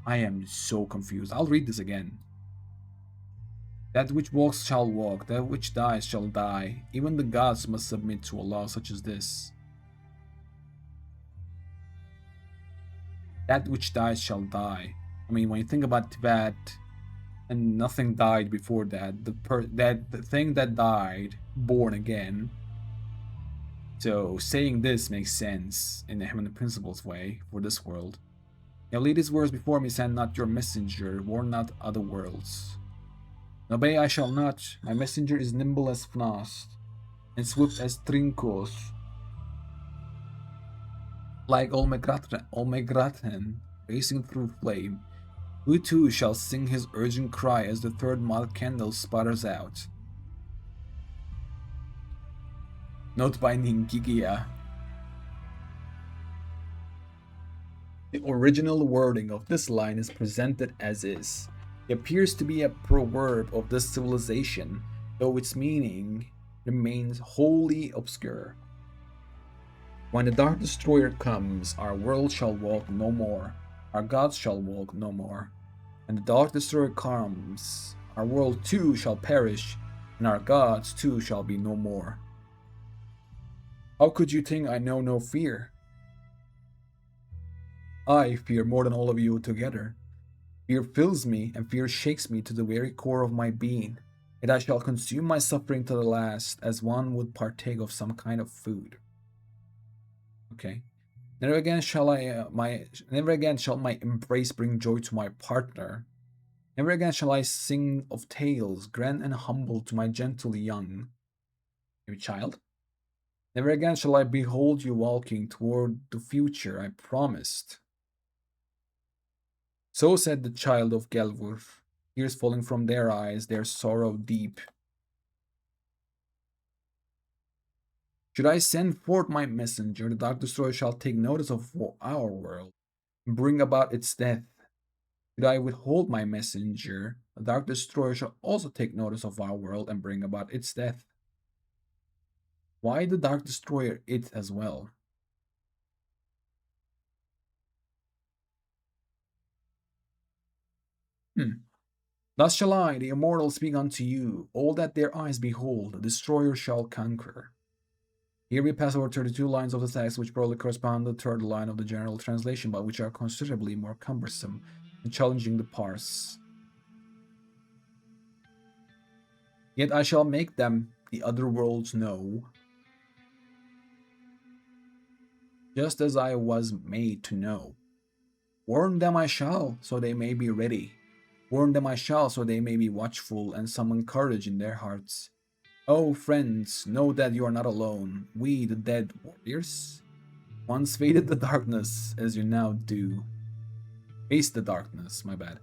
I am so confused. I'll read this again. That which walks shall walk, that which dies shall die. Even the gods must submit to a law such as this. That which dies shall die. I mean, when you think about that, and nothing died before that, the thing that died, born again. So saying this makes sense in the Heavenly Principles way for this world. Now lead these words before me, send not your messenger, warn not other worlds. Obey I shall not, my messenger is nimble as Fnast, and swift as Trinkos. Like Olmegrathen, racing through flame, who too shall sing his urgent cry as the third moth candle sputters out. Note by nin-kiggia. The original wording of this line is presented as is. It appears to be a proverb of this civilization, though its meaning remains wholly obscure. When the Dark Destroyer comes, our world shall walk no more, our gods shall walk no more. When the Dark Destroyer comes, our world too shall perish, and our gods too shall be no more. How could you think I know no fear? I fear more than all of you together. Fear fills me, and fear shakes me to the very core of my being, and I shall consume my suffering to the last, as one would partake of some kind of food. Okay. Never again shall my embrace bring joy to my partner. Never again shall I sing of tales grand and humble to my gentle young. Maybe child. Never again shall I behold you walking toward the future I promised. So said the child of Gelvur, tears falling from their eyes, their sorrow deep. Should I send forth my messenger, the Dark Destroyer shall take notice of our world, and bring about its death. Should I withhold my messenger, the Dark Destroyer shall also take notice of our world and bring about its death. Why the Dark Destroyer it as well? Thus shall I, the immortal, speak unto you. All that their eyes behold, the Destroyer shall conquer. Here we pass over 32 lines of the text, which probably correspond to the third line of the general translation, but which are considerably more cumbersome and challenging to parse. Yet I shall make them, the other worlds, know, just as I was made to know. Warn them I shall, so they may be ready. Warn them I shall, so they may be watchful and summon courage in their hearts. Oh, friends, know that you are not alone. We, the dead warriors, once faded the darkness as you now do. Face the darkness, my bad.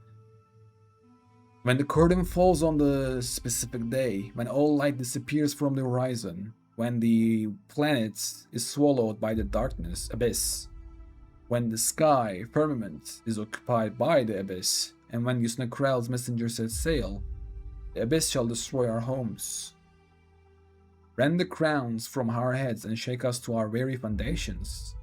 When the curtain falls on the specific day, when all light disappears from the horizon, when the planet is swallowed by the darkness abyss, when the sky firmament is occupied by the abyss, and when Yusnakral's messenger sets sail, the abyss shall destroy our homes, rend the crowns from our heads, and shake us to our very foundations.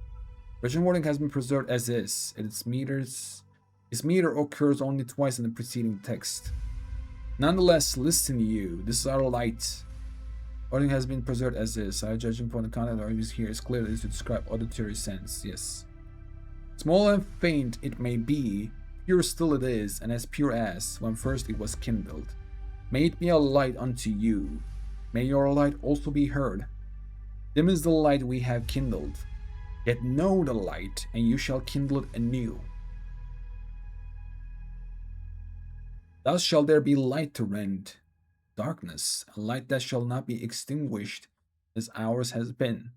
Original wording has been preserved as is, and its meter occurs only twice in the preceding text. Nonetheless, listen you, this is our light. Wording has been preserved as is. Our judging from the content of reviews here is clearly to describe auditory sense, yes. Small and faint it may be, pure still it is, and as pure as when first it was kindled. May it be a light unto you. May your light also be heard. Dim is the light we have kindled. Yet know the light, and you shall kindle it anew. Thus shall there be light to rend darkness, a light that shall not be extinguished as ours has been.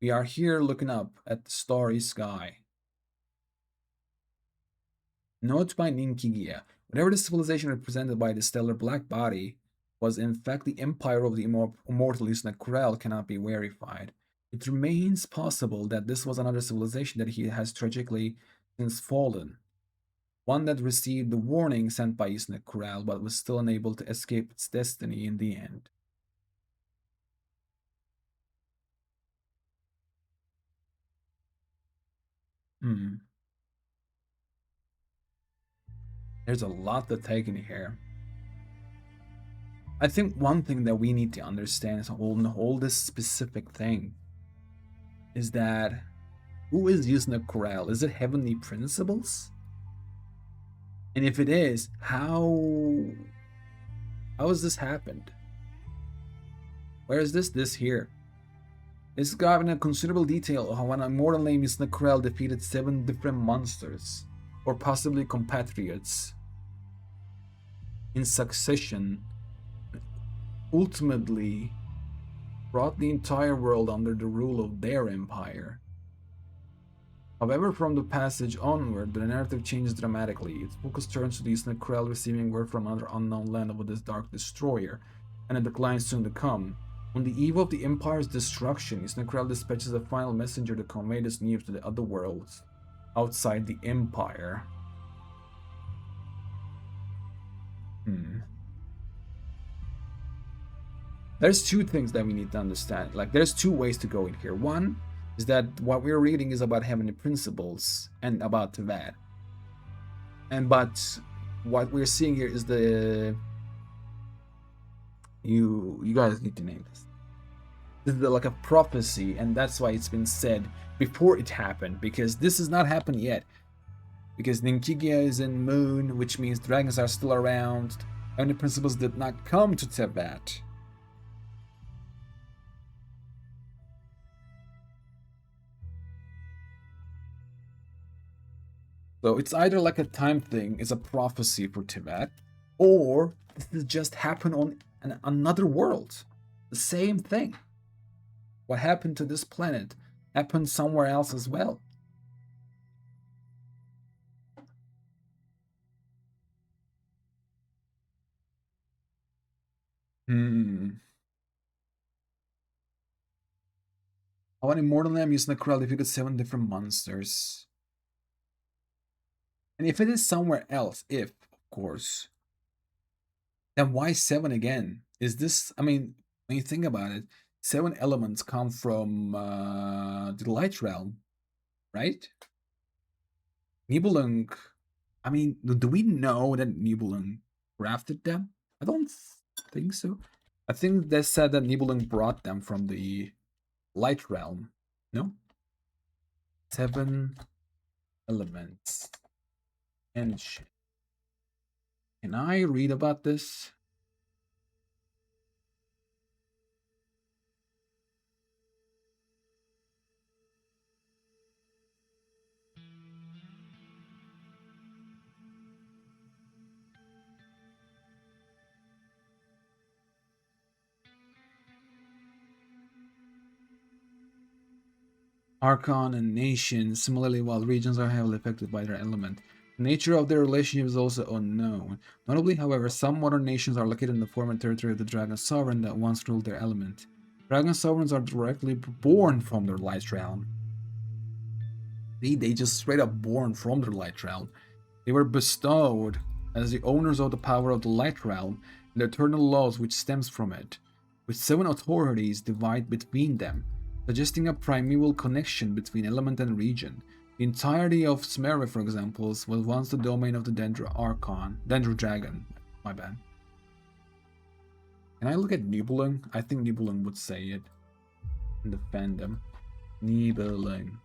We are here looking up at the starry sky. Note by nin-kiggia. Whatever the civilization represented by the stellar black body was in fact the empire of the immortal Yusna cannot be verified. It remains possible that this was another civilization that he has tragically since fallen. One that received the warning sent by Yusna but was still unable to escape its destiny in the end. There's a lot to take in here. I think one thing that we need to understand is all this specific thing is that who is Yusna? Is it heavenly principles? And if it is, how has this happened? Where is this here? This is given in considerable detail how an immortal named Yusna defeated 7 different monsters, or possibly compatriots, in succession, ultimately brought the entire world under the rule of their empire. However, from the passage onward, the narrative changes dramatically. Its focus turns to the Yusna receiving word from another unknown land of this dark destroyer, and a decline soon to come. On the eve of the Empire's destruction, Yusna dispatches a final messenger to convey this news to the other worlds outside the Empire. There's 2 things that we need to understand. Like, there's 2 ways to go in here. One is that what we're reading is about heavenly principles and about that. But what we're seeing here is the you guys need to name this. This is like a prophecy, and that's why it's been said before it happened, because this has not happened yet. Because nin-kiggia is in Moon, which means dragons are still around. Heavenly principles did not come to Teyvat. So it's either like a time thing, it's a prophecy for Teyvat, or this has just happened on another world. The same thing. What happened to this planet happened somewhere else as well. How an immortal name Yusna defeated 7 different monsters. And if it is somewhere else, of course, then why 7 again? Is this, I mean, when you think about it, 7 elements come from the Light Realm, right? Nibelung, I mean, do we know that Nibelung crafted them? I don't think so. I think they said that Nibelung brought them from the Light Realm. No? 7 elements. Genshin. Can I read about this? Archon and nations, similarly, while regions are heavily affected by their element, the nature of their relationship is also unknown. Notably, however, some modern nations are located in the former territory of the Dragon Sovereign that once ruled their element. Dragon Sovereigns are directly born from their Light Realm. They just straight up born from their Light Realm. They were bestowed as the owners of the power of the Light Realm and the eternal laws which stems from it, with 7 authorities divide between them, suggesting a primeval connection between element and region. The entirety of Smerve, for example, was once the domain of the Dendro Dragon. My bad. Can I look at Nibelung? I think Nibelung would say it in the fandom. Nibelung.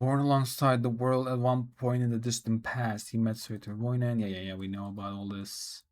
Born alongside the world at one point in the distant past, he met Suetervoinen. Yeah, we know about all this.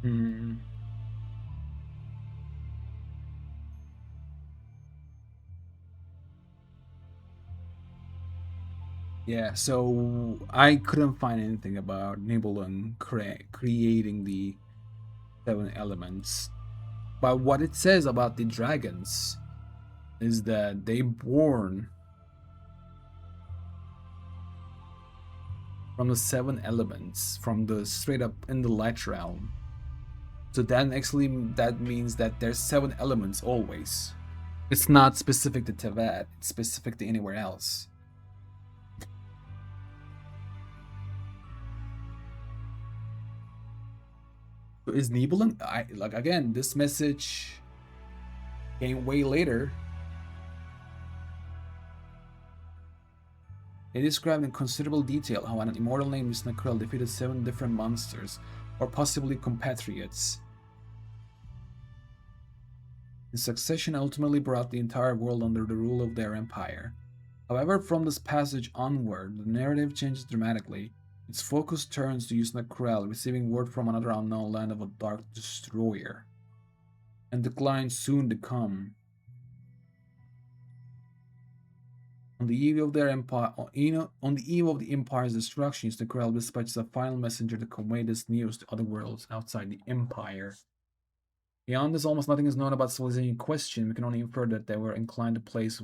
Hmm. Yeah, so I couldn't find anything about Nibelung creating the 7 elements. But what it says about the dragons is that they born from the 7 elements, from the straight up in the light realm. So then actually that means that there's 7 elements always. It's not specific to Tevat, it's specific to anywhere else. Is Nibelung? I like again. This message came way later. They described in considerable detail how an immortal named Snakrel defeated 7 different monsters, or possibly compatriots. The succession ultimately brought the entire world under the rule of their empire. However, from this passage onward, the narrative changes dramatically. Its focus turns to Yusna receiving word from another unknown land of a dark destroyer, and decline soon to come. On the eve of their empire, on the eve of the empire's destruction, Yusna dispatches a final messenger to convey this news to other worlds outside the empire. Beyond this, almost nothing is known about the civilization in question. We can only infer that they were inclined to place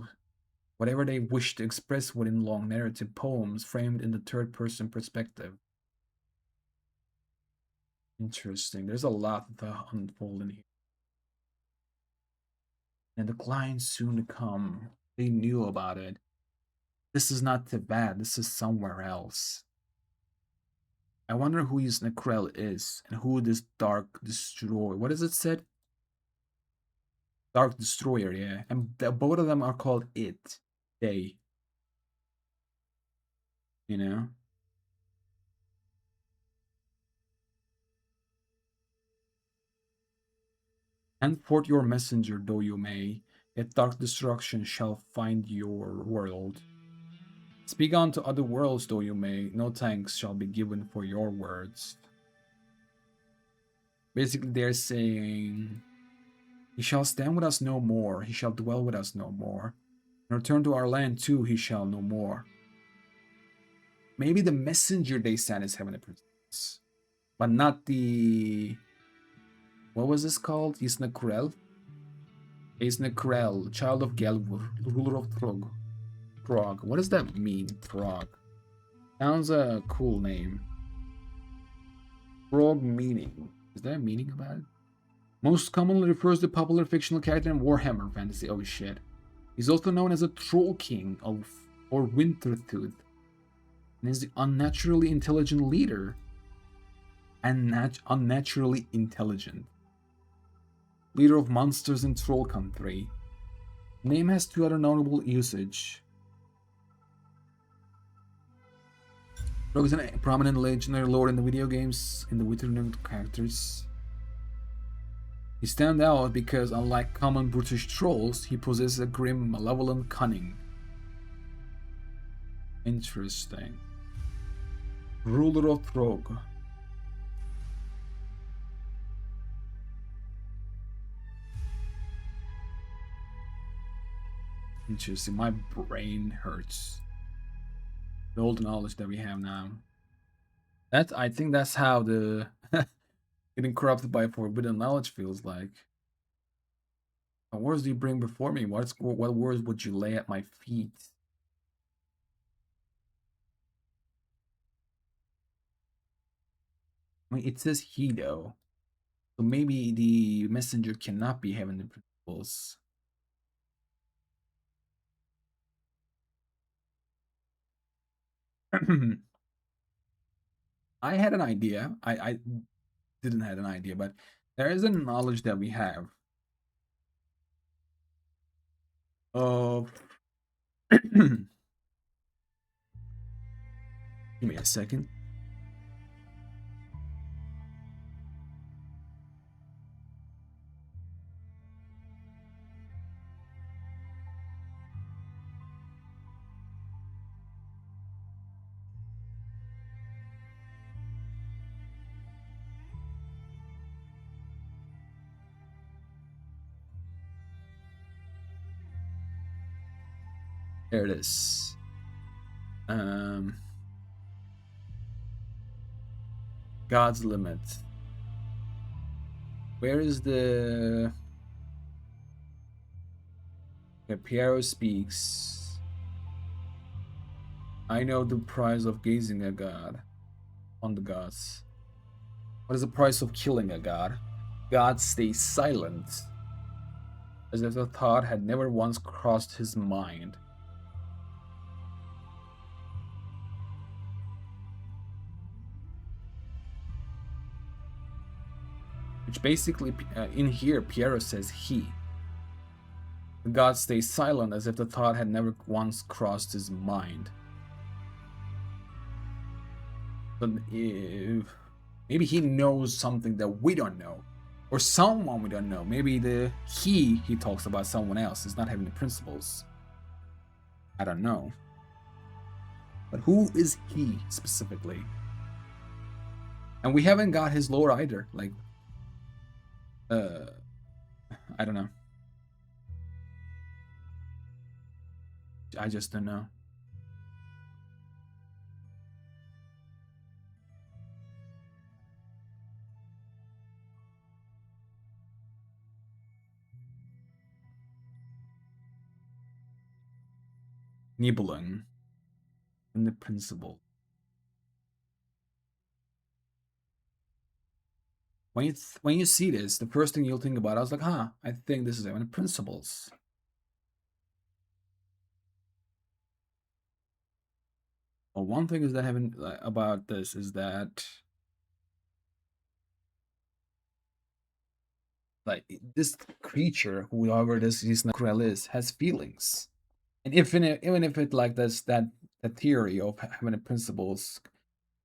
whatever they wished to express within long narrative poems framed in the third-person perspective. Interesting. There's a lot to unfold in here. And decline soon to come. They knew about it. This is not Tibet. This is somewhere else. I wonder who Yusna is and who this Dark Destroyer. What is it said? Dark Destroyer, yeah. And both of them are called it. They. You know? And forth your messenger, though you may, yet dark destruction shall find your world. Speak on to other worlds, though you may, no thanks shall be given for your words. Basically, they're saying, he shall stand with us no more, he shall dwell with us no more. And return to our land too, he shall no more. Maybe the messenger they sent is Heavenly Princess, but not the... What was this called? Isnakrel? Isnakrel, child of Gelvur, ruler of Throg. Throg. What does that mean, Throg? Sounds a cool name. Throg meaning. Is there a meaning about it? Most commonly refers to popular fictional character in Warhammer fantasy. Oh shit. He's also known as a Troll King of or Wintertooth, and is the unnaturally intelligent leader. And unnaturally intelligent. Leader of monsters in Troll Country. The name has 2 other notable usage. Rogue is a prominent legendary lord in the video games in the Wither characters. He stands out because, unlike common brutish trolls, he possesses a grim, malevolent cunning. Interesting. Ruler of Throg. Interesting. My brain hurts. The old knowledge that we have now. That I think that's how the getting corrupted by forbidden knowledge feels like. What words do you bring before me? What words would you lay at my feet? I mean, it says he though, so maybe the messenger cannot be having the principles. I had an idea. I didn't have an idea, but there is a knowledge that we have of. Give me a second. There it is. God's limit. Where is the? Okay, Piero speaks. I know the price of gazing at God, on the gods. What is the price of killing a god? God stays silent, as if the thought had never once crossed his mind. Which basically, in here, Piero says he. The god stays silent as if the thought had never once crossed his mind. But maybe he knows something that we don't know. Or someone we don't know. Maybe the he talks about someone else is not having the principles. I don't know. But who is he specifically? And we haven't got his lore either. Like, I don't know. I just don't know. Nibelung and the principle. When you see this, the first thing you'll think about, I was like, huh, I think this is having principles. Well, one thing is that having about this is that like this creature, whoever this Krell is, has feelings. And even if it like this that theory of having the principles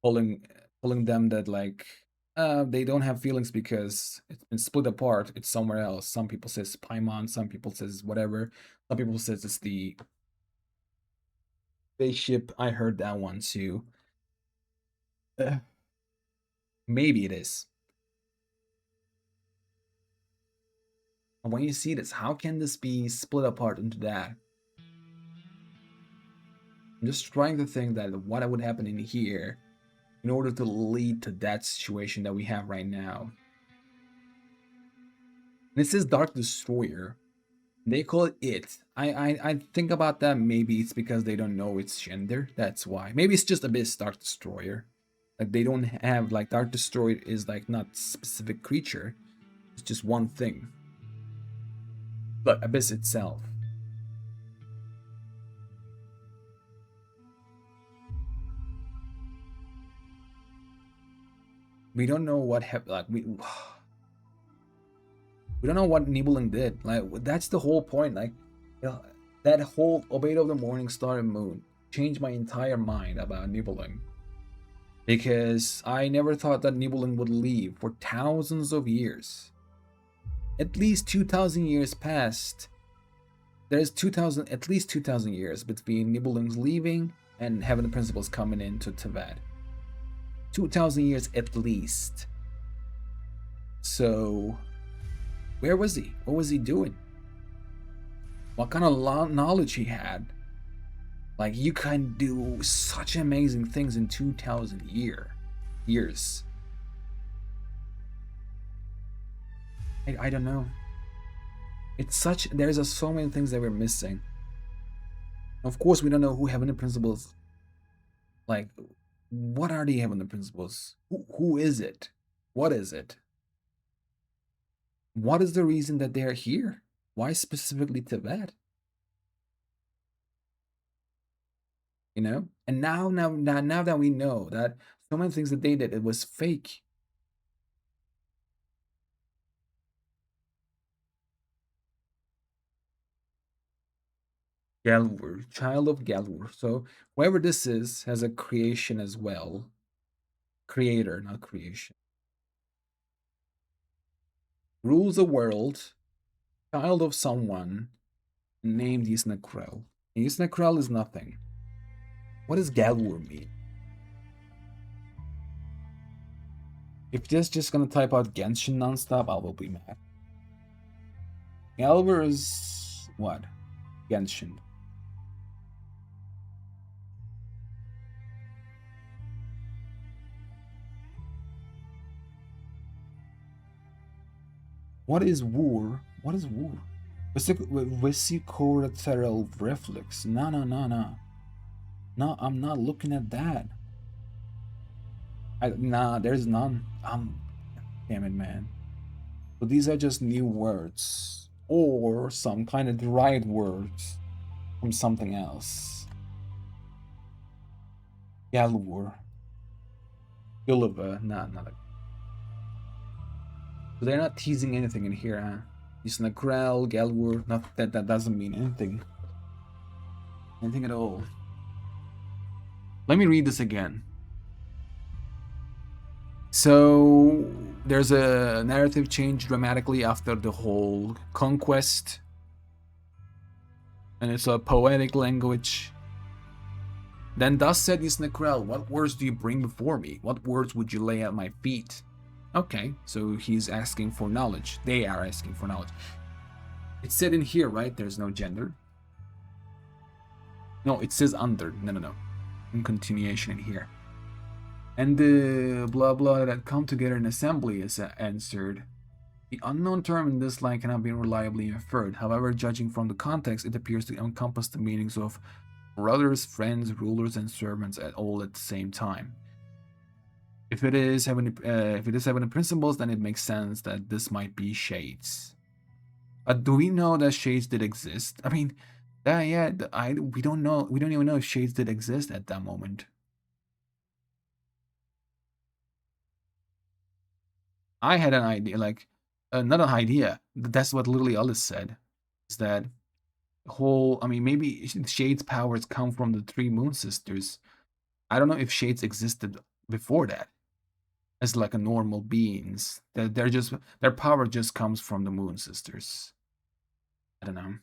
pulling them that like they don't have feelings because it's been split apart, it's somewhere else. Some people says Paimon, some people says whatever, some people says it's the spaceship. I heard that one too. Maybe it is. And when you see this, how can this be split apart into that? I'm just trying to think that what would happen in here in order to lead to that situation that we have right now. This is Dark Destroyer. They call it. I think about that. Maybe it's because they don't know its gender. That's why. Maybe it's just Abyss Dark Destroyer. Like they don't have like Dark Destroyer is like not specific creature. It's just one thing. But Abyss itself. We don't know what happened. Like we don't know what Nibelung did. Like that's the whole point. Like that whole Obeyed of the Morning Star and Moon changed my entire mind about Nibelung. Because I never thought that Nibelung would leave for thousands of years. At least 2,000 years passed. There's at least 2,000 years between Nibelung's leaving and Heaven the Principles coming into Tevad. 2,000 years at least. So, where was he? What was he doing? what kind of knowledge he had. Like, you can do such amazing things in 2,000 years. I don't know. It's such, there's so many things that we're missing. Of course, we don't know who heavenly principles, like, what are the heavenly principles? Who is it? What is it? What is the reason that they are here? Why specifically Tibet? You know? And now that we know that so many things that they did, it was fake. Galwur, child of Galwur. So whoever this is has a creation as well. Creator, not creation. Rules the world, child of someone, named Yisnakrel. Yisnakrel is nothing. What does Galwur mean? If this just gonna type out Genshin nonstop, I will be mad. Galwur is what? Genshin. What is Wur? What is Wur? Vesicorateral reflex. No. No, I'm not looking at that. Nah, there's none. Damn it, man. So these are just new words. Or some kind of derived words from something else. Galwur. Gulliver. Nah, not a... So they're not teasing anything in here, huh? Yisnakrel, Galwur, that doesn't mean anything. Anything at all. Let me read this again. So there's a narrative change dramatically after the whole conquest. And it's a poetic language. Then thus said Yisnakrel, what words do you bring before me? What words would you lay at my feet? Okay, so he's asking for knowledge. They are asking for knowledge. It said in here, right? There's no gender. No, it says under. No. In continuation in here. And the blah blah that come together in assembly is answered. The unknown term in this line cannot be reliably inferred. However, judging from the context, it appears to encompass the meanings of brothers, friends, rulers, and servants all at the same time. If it is heavenly principles, then it makes sense that this might be shades. But do we know that shades did exist? I mean, we don't know. We don't even know if shades did exist at that moment. I had an idea, like, not an idea. That's what literally Alice said. Is that whole? I mean, maybe shades' powers come from the three Moon Sisters. I don't know if shades existed before that. As like a normal beings, that their power just comes from the Moon Sisters. I don't know.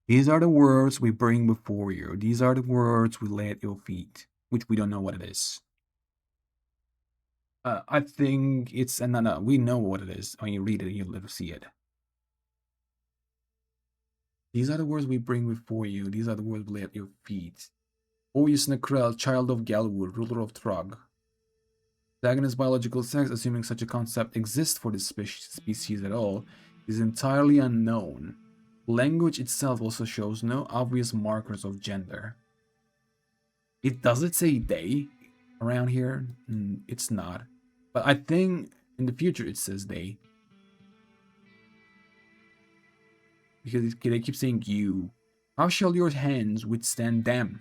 These are the words we bring before you. These are the words we lay at your feet, which we don't know what it is. I think it's no. We know what it is. When you read it, you'll see it. These are the words we bring before you. These are the words we lay at your feet. O Yisnakrel, child of Galwur, ruler of Trog. Dagon's biological sex, assuming such a concept exists for this species at all, is entirely unknown. Language itself also shows no obvious markers of gender. Does it say they around here? It's not. But I think in the future it says they. Because they keep saying you. How shall your hands withstand them?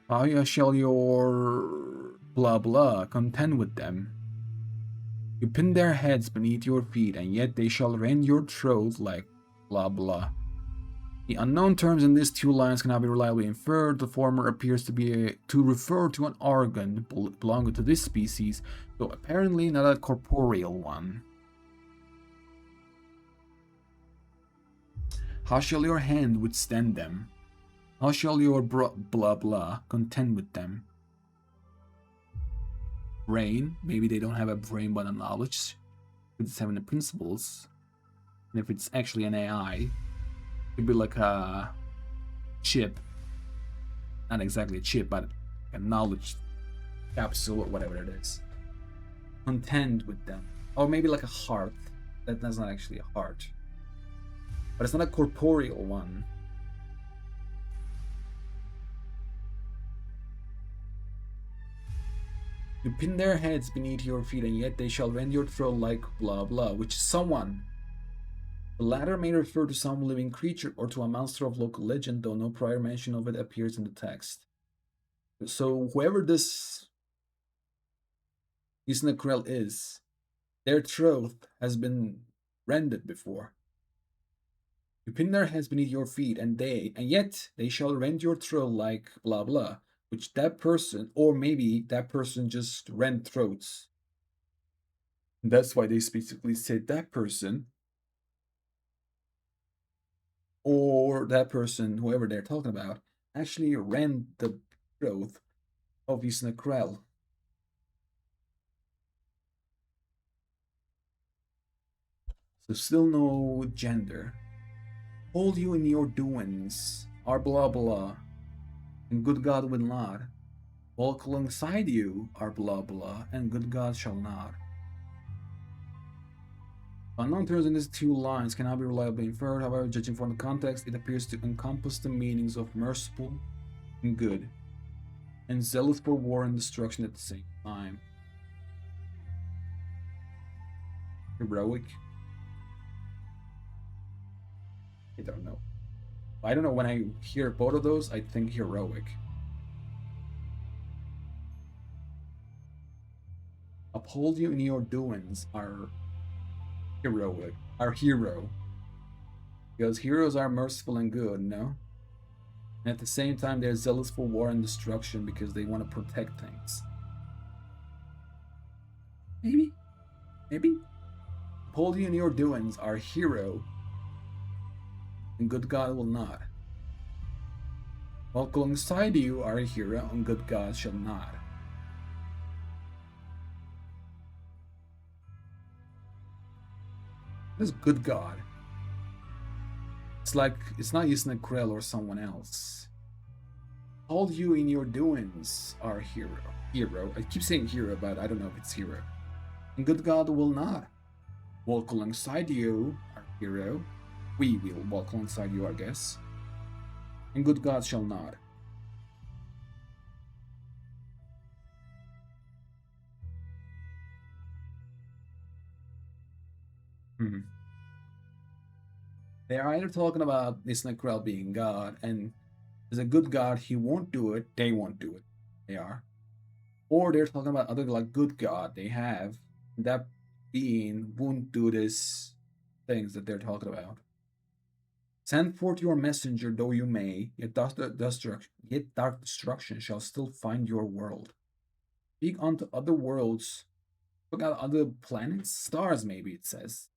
How shall your blah blah contend with them? You pin their heads beneath your feet, and yet they shall rend your throat like blah blah. The unknown terms in these two lines cannot be reliably inferred. The former appears to refer to an organ belonging to this species, though apparently not a corporeal one. How shall your hand withstand them? How shall your blah blah contend with them? Brain, maybe they don't have a brain but a knowledge. If it's having the principles, and if it's actually an AI, it'd be like a chip. Not exactly a chip, but a knowledge capsule or whatever it is. Contend with them. Or maybe like a heart. That's not actually a heart. But it's not a corporeal one. You pin their heads beneath your feet, and yet they shall rend your throat like blah blah, which is someone. The latter may refer to some living creature or to a monster of local legend, though no prior mention of it appears in the text. So whoever this Isnakrel is, their throat has been rended before. You pin their heads beneath your feet, and yet they shall rend your throat like blah blah, which that person, or maybe that person just rent throats. And that's why they specifically said that person, or that person, whoever they're talking about, actually rent the throat of Isnakrel. So still no gender. Hold you in your doings, are blah blah, and good God will not. Walk alongside you, are blah blah, and good God shall not. Unknown terms in these two lines cannot be reliably inferred, however, judging from the context, it appears to encompass the meanings of merciful and good, and zealous for war and destruction at the same time. Heroic? I don't know. I don't know, when I hear both of those, I think heroic. Uphold you in your doings, are heroic. Our hero. Because heroes are merciful and good, no? And at the same time, they're zealous for war and destruction because they want to protect things. Maybe? Maybe? Uphold you in your doings, our hero, and good God will not. Walk alongside you, our hero, and good God shall not. What is good God? It's like, it's not Isnakrel or someone else. Hold you in your doings, our hero. Hero. I keep saying hero, but I don't know if it's hero. And good God will not. Walk alongside you, our hero. We will walk alongside you, I guess. And good God shall not. They're either talking about Isnakrel being God, and as a good God, he won't do it, they won't do it. They are. Or they're talking about other like good God they have, that being won't do these things that they're talking about. Send forth your messenger, though you may, yet dark destruction shall still find your world. Speak unto other worlds, look at other planets, stars maybe it says.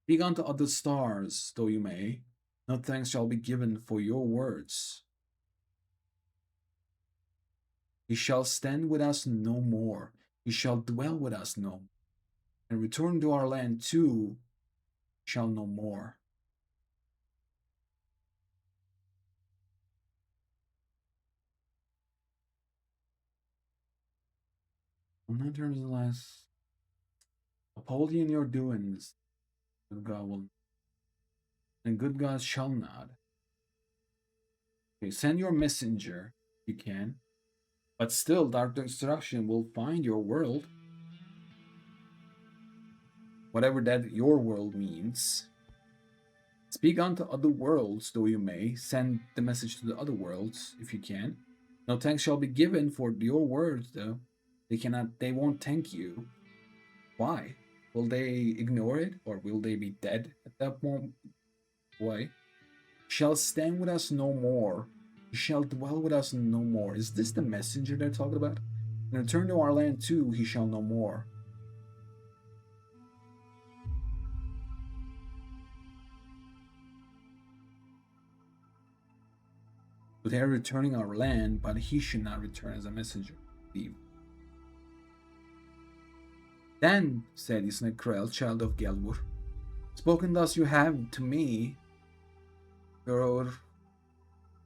Speak unto other stars, though you may, no thanks shall be given for your words. He shall stand with us no more, he shall dwell with us no more, and return to our land too shall no more. On that terms the last, uphold ye in your doings, good God will, and good God shall not. Okay, send your messenger, you can, but still dark destruction will find your world. Whatever that your world means. Speak unto other worlds, though you may, send the message to the other worlds, if you can. No thanks shall be given for your words, though. They won't thank you. Why? Will they ignore it, or will they be dead at that moment? Why? Shall stand with us no more. He shall dwell with us no more. Is this the messenger they're talking about? And return to our land too, he shall no more. So they are returning our land, but he should not return as a messenger. Leave. Then, said Isnekrel, child of Gelwur, spoken thus you have to me, your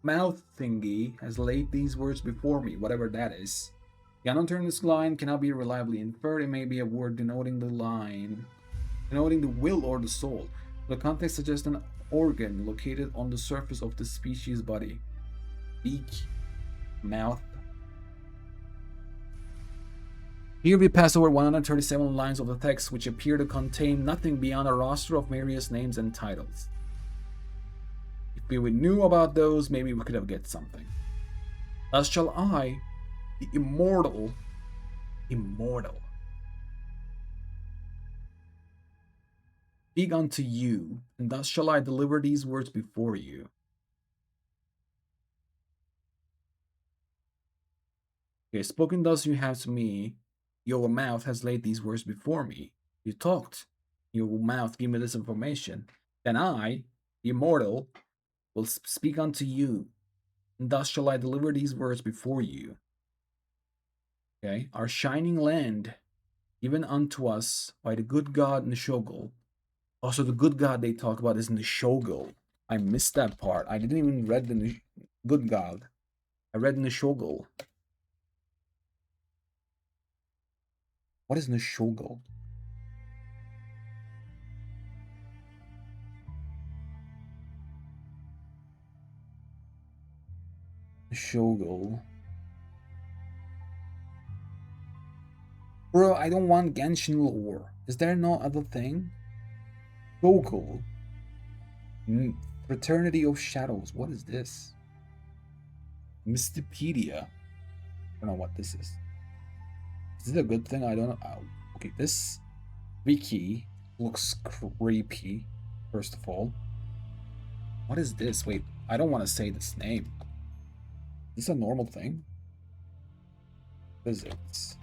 mouth thingy has laid these words before me, whatever that is. The unauthorized line cannot be reliably inferred. It may be a word denoting the will or the soul. The context suggests an organ located on the surface of the species body. Beak, mouth. Here we pass over 137 lines of the text, which appear to contain nothing beyond a roster of various names and titles. If we knew about those, maybe we could have get something. Thus shall I, the immortal, speak unto you, and thus shall I deliver these words before you. Okay, spoken thus you have to me, your mouth has laid these words before me. You talked, your mouth gave me this information. Then I, the immortal, will speak unto you, and thus shall I deliver these words before you. Okay, our shining land, given unto us by the good god Nishogul. Also, the good god they talk about is Nishogul. I missed that part. I didn't even read the good god. I read Nishogul. What is Nishogul? Nishogul. Bro, I don't want Genshin lore. Is there no other thing? Shogul. Fraternity of Shadows. What is this? Mystipedia. I don't know what this is. Is it a good thing? I don't know. Okay, this wiki looks creepy, first of all. What is this? Wait, I don't want to say this name. Is this a normal thing? Physics.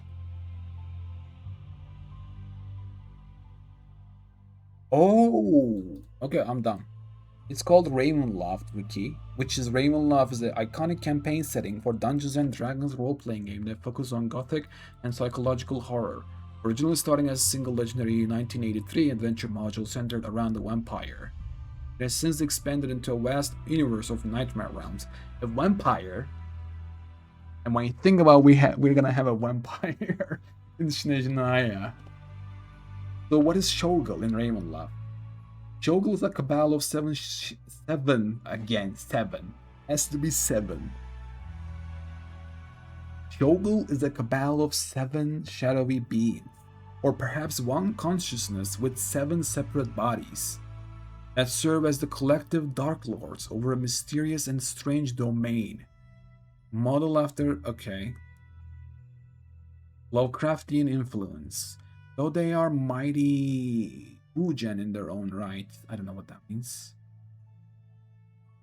Oh! Okay, I'm done. It's called Ravenloft Wiki, which is Ravenloft is the iconic campaign setting for Dungeons & Dragons role-playing game that focuses on gothic and psychological horror. Originally starting as a single legendary 1983 adventure module centered around the vampire. It has since expanded into a vast universe of nightmare realms. A vampire, and when you think about we're gonna have a vampire in Snezhnaya. So what is Shogul in Ravenloft? Shogul is a cabal of seven. Has to be seven. Shogul is a cabal of 7 shadowy beings, or perhaps one consciousness with 7 separate bodies, that serve as the collective Dark Lords over a mysterious and strange domain. Model after, okay, Lovecraftian influence. Though they are mighty Wugen in their own right. I don't know what that means.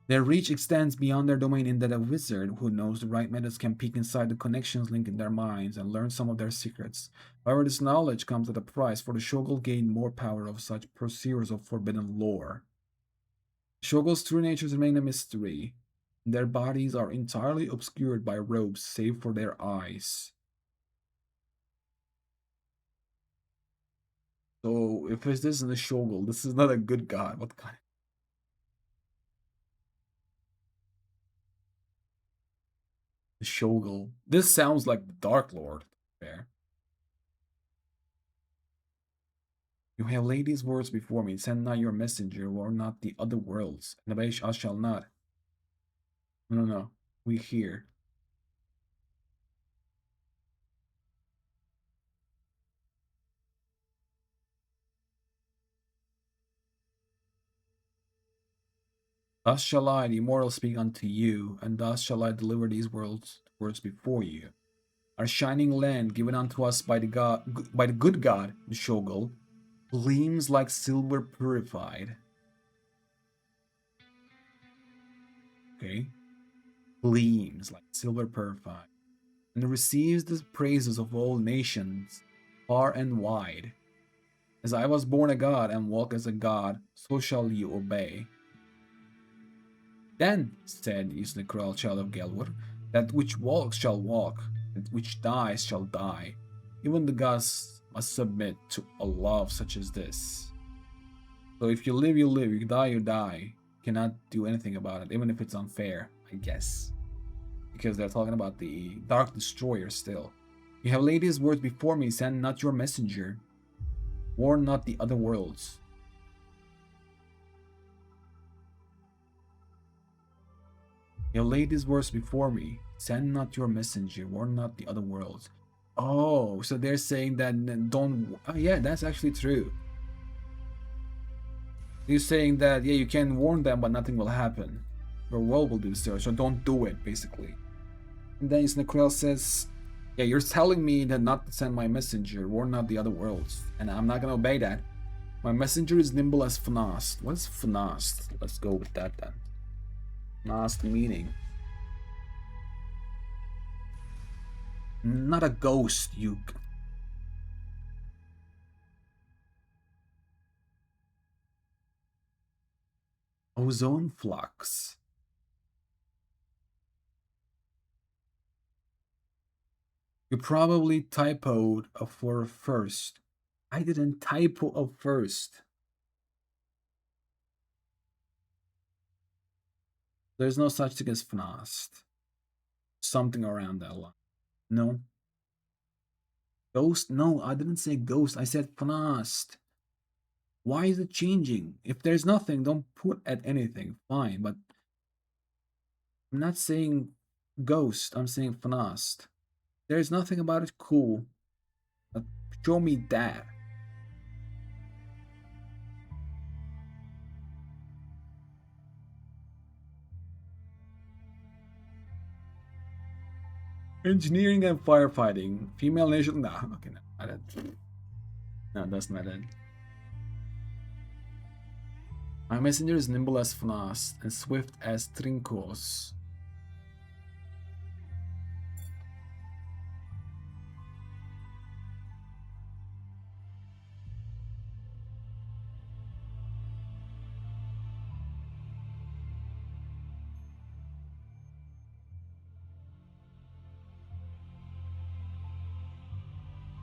Their reach extends beyond their domain in that a wizard who knows the right methods can peek inside the connections linked in their minds and learn some of their secrets. However, this knowledge comes at a price, for the Shogul gain more power of such pursuers of forbidden lore. Shogul's true natures remain a mystery. Their bodies are entirely obscured by robes save for their eyes. So, if this isn't a Shogul, this is not a good god. What kind? The Shogul. This sounds like the Dark Lord. Fair. You have laid these words before me. Send not your messenger, or not the other worlds. And obey us shall not. No. We hear. Thus shall I, the immortal, speak unto you, and thus shall I deliver these words before you. Our shining land, given unto us by the good god, the Shogul, gleams like silver purified. Okay, gleams like silver purified, and receives the praises of all nations, far and wide. As I was born a god and walk as a god, so shall you obey. Then, said Isnekrel, child of Gelwur, that which walks shall walk, that which dies shall die. Even the gods must submit to a love such as this. So if you live, you live. You die, you die. You cannot do anything about it, even if it's unfair, I guess. Because they're talking about the Dark Destroyer still. You have laid his words before me, send not your messenger. Warn not the other worlds. You have laid his words before me, send not your messenger, warn not the other worlds. Oh, so they're saying that don't... Oh, yeah, that's actually true. He's saying that, yeah, you can warn them, but nothing will happen. Your world will be destroyed, so don't do it, basically. And then Snekrel says, yeah, you're telling me that not to send my messenger, warn not the other worlds. And I'm not gonna obey that. My messenger is nimble as Fnast. What's Fnast? Let's go with that then. Fnast meaning. Not a ghost, you... Ozone flux. You probably typoed a for first. I didn't typo a first. There's no such thing as Fnast. Something around that line. No. Ghost? No, I didn't say ghost. I said Fnast. Why is it changing? If there's nothing, don't put at anything. Fine, but I'm not saying ghost. I'm saying Fnast. There's nothing about it cool. But show me that. Engineering and firefighting. Female nation. Nah, okay, no, not it. No, that's not it. My messenger is nimble as Fnast and swift as Trinkos.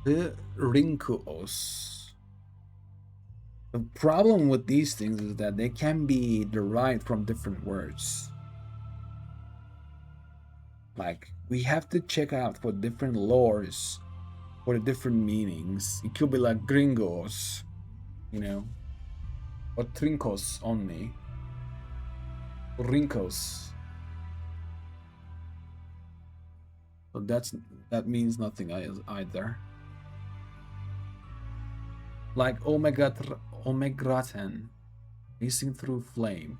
The Rinkos. The problem with these things is that they can be derived from different words. Like, we have to check out for different lores, for the different meanings. It could be like gringos, you know, or trinkos only, or rincos. So that means nothing either. Like Omegraten, racing through flame.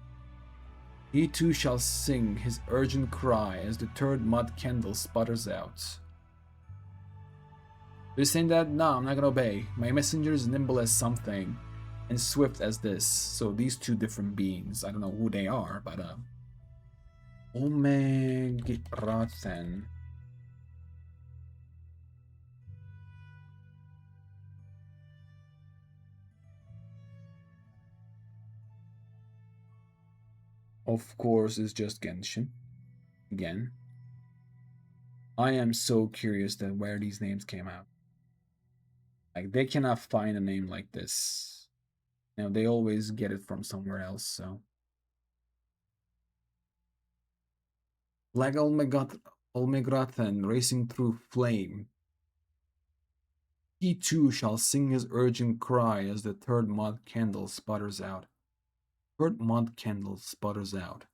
He too shall sing his urgent cry as the third mud candle sputters out. They're saying that, no, I'm not gonna obey. My messenger is nimble as something and swift as this. So these two different beings, I don't know who they are, but Omegraten. Of course, it's just Genshin. Again. I am so curious that where these names came out. Like, they cannot find a name like this. You know, they always get it from somewhere else, so. Like Olmegrathen racing through flame. He too shall sing his urgent cry as the third mud candle sputters out. Third mud candle sputters out.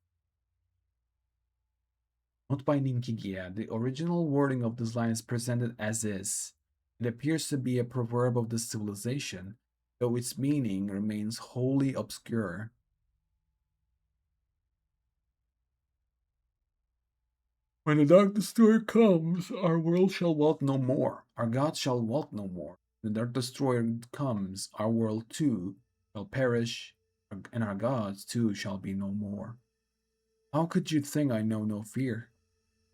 Not by nin-kiggia. The original wording of this line is presented as is. It appears to be a proverb of this civilization, though its meaning remains wholly obscure. When the Dark Destroyer comes, our world shall walk no more. Our gods shall walk no more. When the Dark Destroyer comes, our world too shall perish, and our gods too shall be no more. How could you think I know no fear?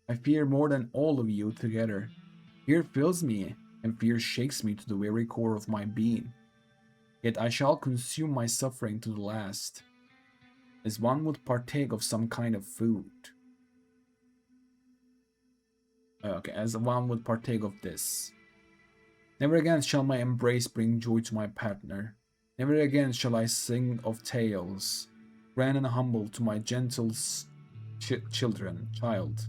I fear more than all of you together. Fear fills me, and fear shakes me to the very core of my being. Yet I shall consume my suffering to the last, as one would partake of some kind of food. Okay, as one would partake of this. Never again shall my embrace bring joy to my partner. Never again shall I sing of tales, grand and humble to my gentle child.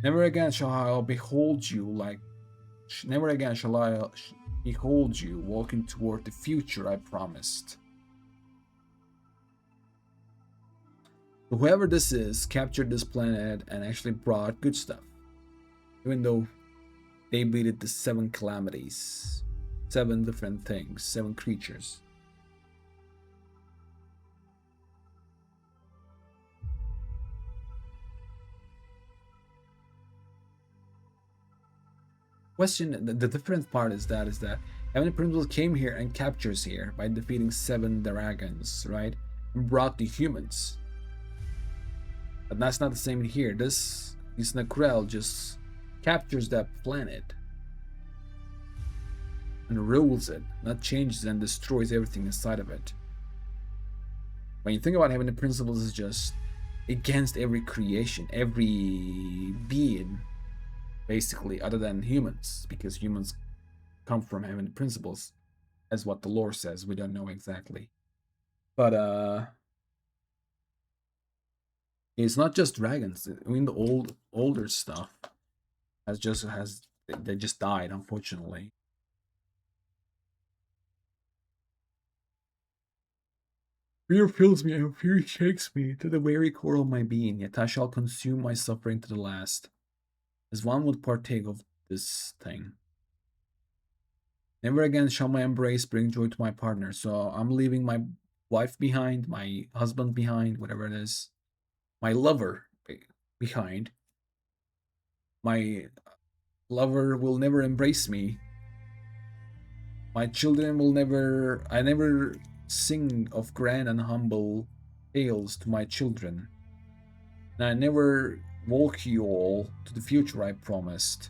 Never again shall I behold you like. Never again shall I behold you walking toward the future I promised. Whoever this is captured this planet and actually brought good stuff. Even though they beat the 7 calamities, 7 different things, 7 creatures. Question: the different part is that Heavenly Principles came here and captures here by defeating 7 dragons, right? And brought the humans. But that's not the same here. This Nakrel just captures that planet and rules it, not changes and destroys everything inside of it. When you think about Heavenly Principles, is just against every creation, every being, basically, other than humans, because humans come from Heavenly Principles, as what the lore says. We don't know exactly, but it's not just dragons. I mean, the older stuff they just died, unfortunately. Fear fills me, and fear shakes me to the very core of my being, yet I shall consume my suffering to the last, as one would partake of this thing. Never again shall my embrace bring joy to my partner, so I'm leaving my wife behind, my husband behind, whatever it is, my lover behind. My lover will never embrace me. My children will never. I never sing of grand and humble tales to my children. And I never walk you all to the future I promised.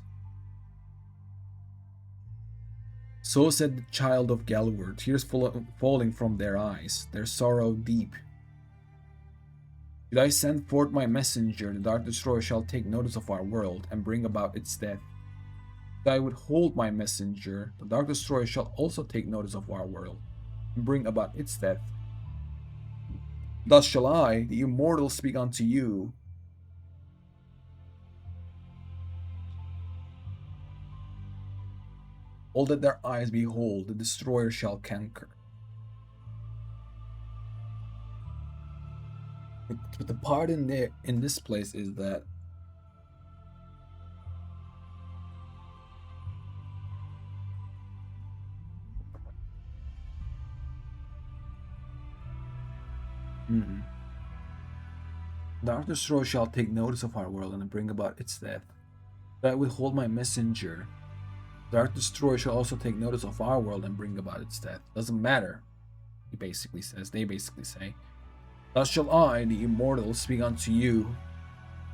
So said the child of Galwar, tears falling from their eyes, their sorrow deep. Should I send forth my messenger, the Dark Destroyer shall take notice of our world and bring about its death. Should I withhold my messenger, the Dark Destroyer shall also take notice of our world and bring about its death. Thus shall I, the immortal, speak unto you. All that their eyes behold, the Destroyer shall conquer. But the part in this place is that the Dark Destroyer shall take notice of our world and bring about its death. That I withhold my messenger. The Dark Destroyer shall also take notice of our world and bring about its death. Doesn't matter. He basically says. They basically say. Thus shall I, the immortal, speak unto you.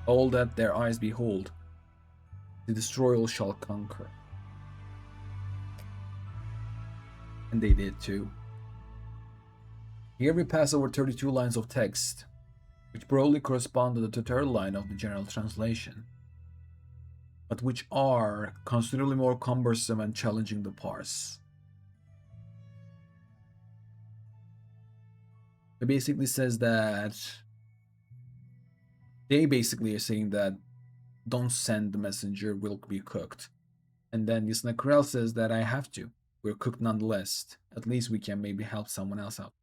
All that their eyes behold, the Destroyer shall conquer. And they did too. Here we pass over 32 lines of text, which broadly correspond to the third line of the general translation, but which are considerably more cumbersome and challenging to parse. It basically says that they basically are saying that don't send the messenger, we'll be cooked. And then Yisnakrel says that I have to. We're cooked nonetheless. At least we can maybe help someone else out.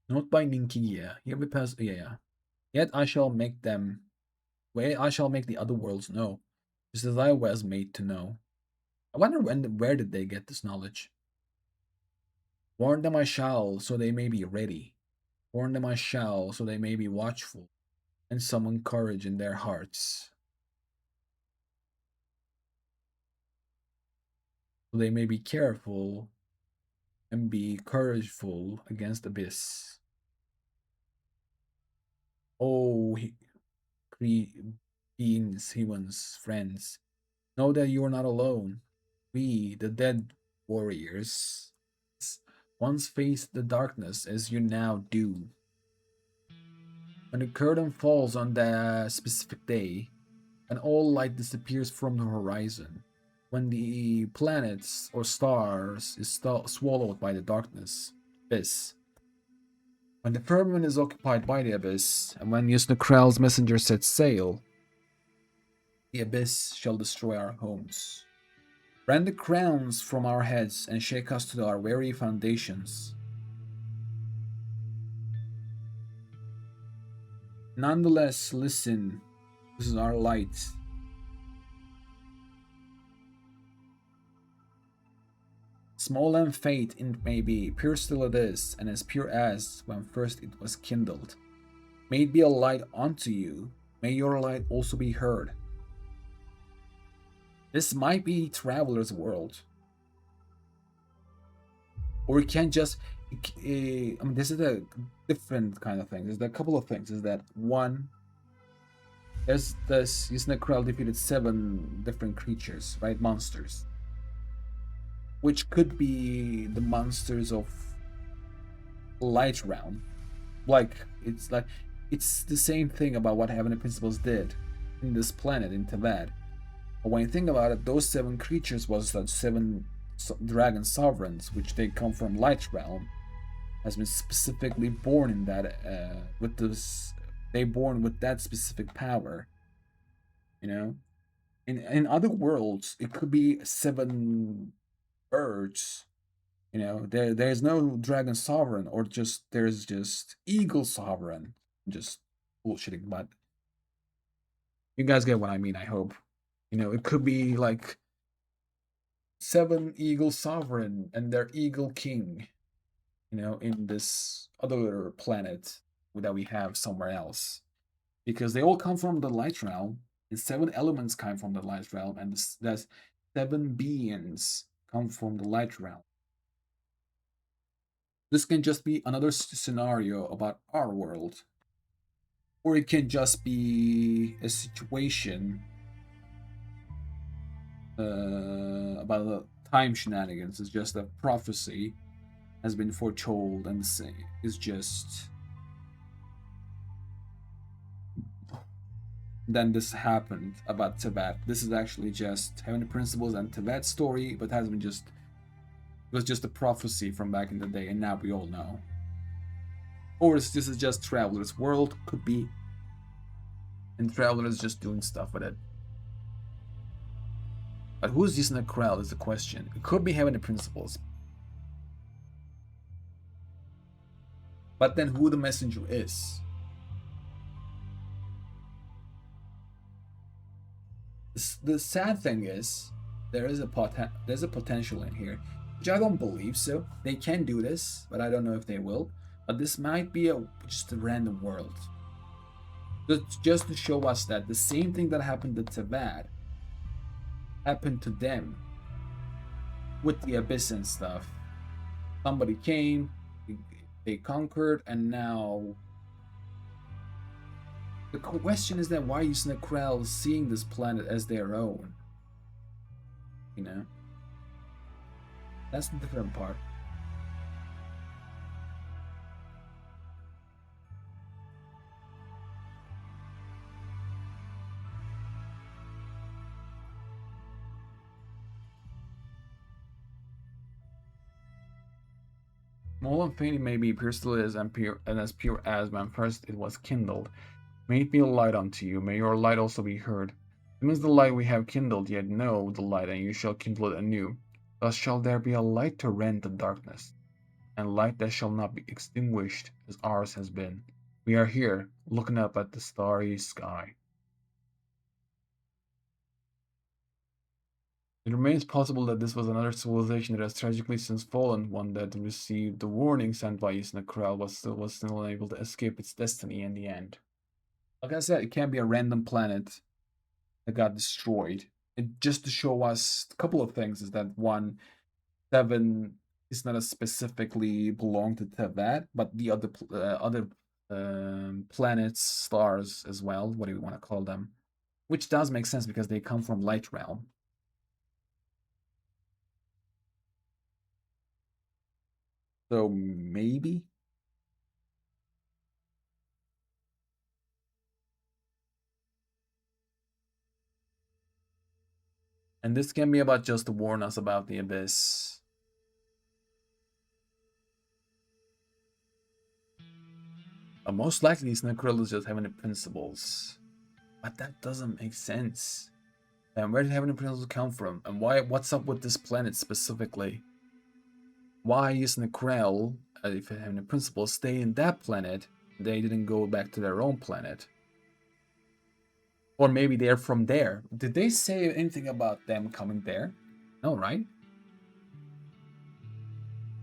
Note by nin-kiggia. Here we pass. Yeah. Yet I shall make them. I shall make the other worlds know, just as I was made to know. I wonder where did they get this knowledge? Warn them I shall, so they may be ready. Warn them I shall, so they may be watchful, and summon courage in their hearts. So they may be careful and be courageful against abyss. Oh, beings, humans, friends, know that you are not alone. We, the dead warriors, once faced the darkness as you now do. When the curtain falls on that specific day, and all light disappears from the horizon. When the planets or stars is swallowed by the darkness, abyss. When the firmament is occupied by the abyss, and when Yusnakral's messenger sets sail, the abyss shall destroy our homes. Rend the crowns from our heads and shake us to our very foundations. Nonetheless, listen, this is our light. Small and faint it may be, pure still it is, and as pure as when first it was kindled. May it be a light unto you, may your light also be heard. This might be Traveler's World. Or it can just, I mean, this is a different kind of thing. There's a couple of things. Is that one, there's this, Yusnakrel defeated 7 different creatures, right? Monsters. Which could be the monsters of Light Realm. It's the same thing about what Heavenly Principles did in this planet, in Teyvat. But when you think about it, those 7 creatures was the 7 dragon sovereigns, which they come from Light Realm, has been specifically born in that with this. They born with that specific power. You know, in other worlds, it could be 7 birds. You know, there's no dragon sovereign, or there's just eagle sovereign. Just bullshitting, but you guys get what I mean, I hope. You know, it could be like 7 eagle sovereign and their eagle king, you know, in this other planet that we have somewhere else. Because they all come from the light realm, and 7 elements come from the light realm, and there's 7 beings come from the light realm. This can just be another scenario about our world. Or it can just be a situation about the time shenanigans. It's just a prophecy has been foretold, and is just then this happened about Teyvat. This is actually just Heavenly Principles and Teyvat's story, but has been just, it was just a prophecy from back in the day, and now we all know. Or this is just Traveler's World, could be, and Traveler is just doing stuff with it. But who's Yusnakrel is the question. It could be Heavenly Principles. But then who the messenger is? The sad thing is, there's a potential in here, which I don't believe so. They can do this, but I don't know if they will. But this might be just a random world. Just to show us that the same thing that happened to Teyvat happened to them with the abyss and stuff. Somebody came, they conquered, and now the question is then why is Yusnakrel seeing this planet as their own? You know? That's the different part. Small and faint it may be, pure still is, and as pure as when first it was kindled. May it be a light unto you, may your light also be heard. Amidst the light we have kindled, yet know the light, and you shall kindle it anew. Thus shall there be a light to rend the darkness, and light that shall not be extinguished, as ours has been. We are here, looking up at the starry sky. It remains possible that this was another civilization that has tragically since fallen, one that received the warning sent by Yusnakrel, was still unable to escape its destiny in the end. Like I said, it can't be a random planet that got destroyed. And just to show us a couple of things is that 1, 7 is not specifically belong to Teyvat, but the other planets, stars as well. What do you want to call them? Which does make sense because they come from Light Realm. So maybe. And this can be about just to warn us about the abyss. Most likely these Necrolls just having the principles. But that doesn't make sense. And where did Heavenly Principles come from? And what's up with this planet specifically? Why is Necrel, if Heavenly Principles, stay in that planet? They didn't go back to their own planet. Or maybe they're from there. Did they say anything about them coming there? No, right?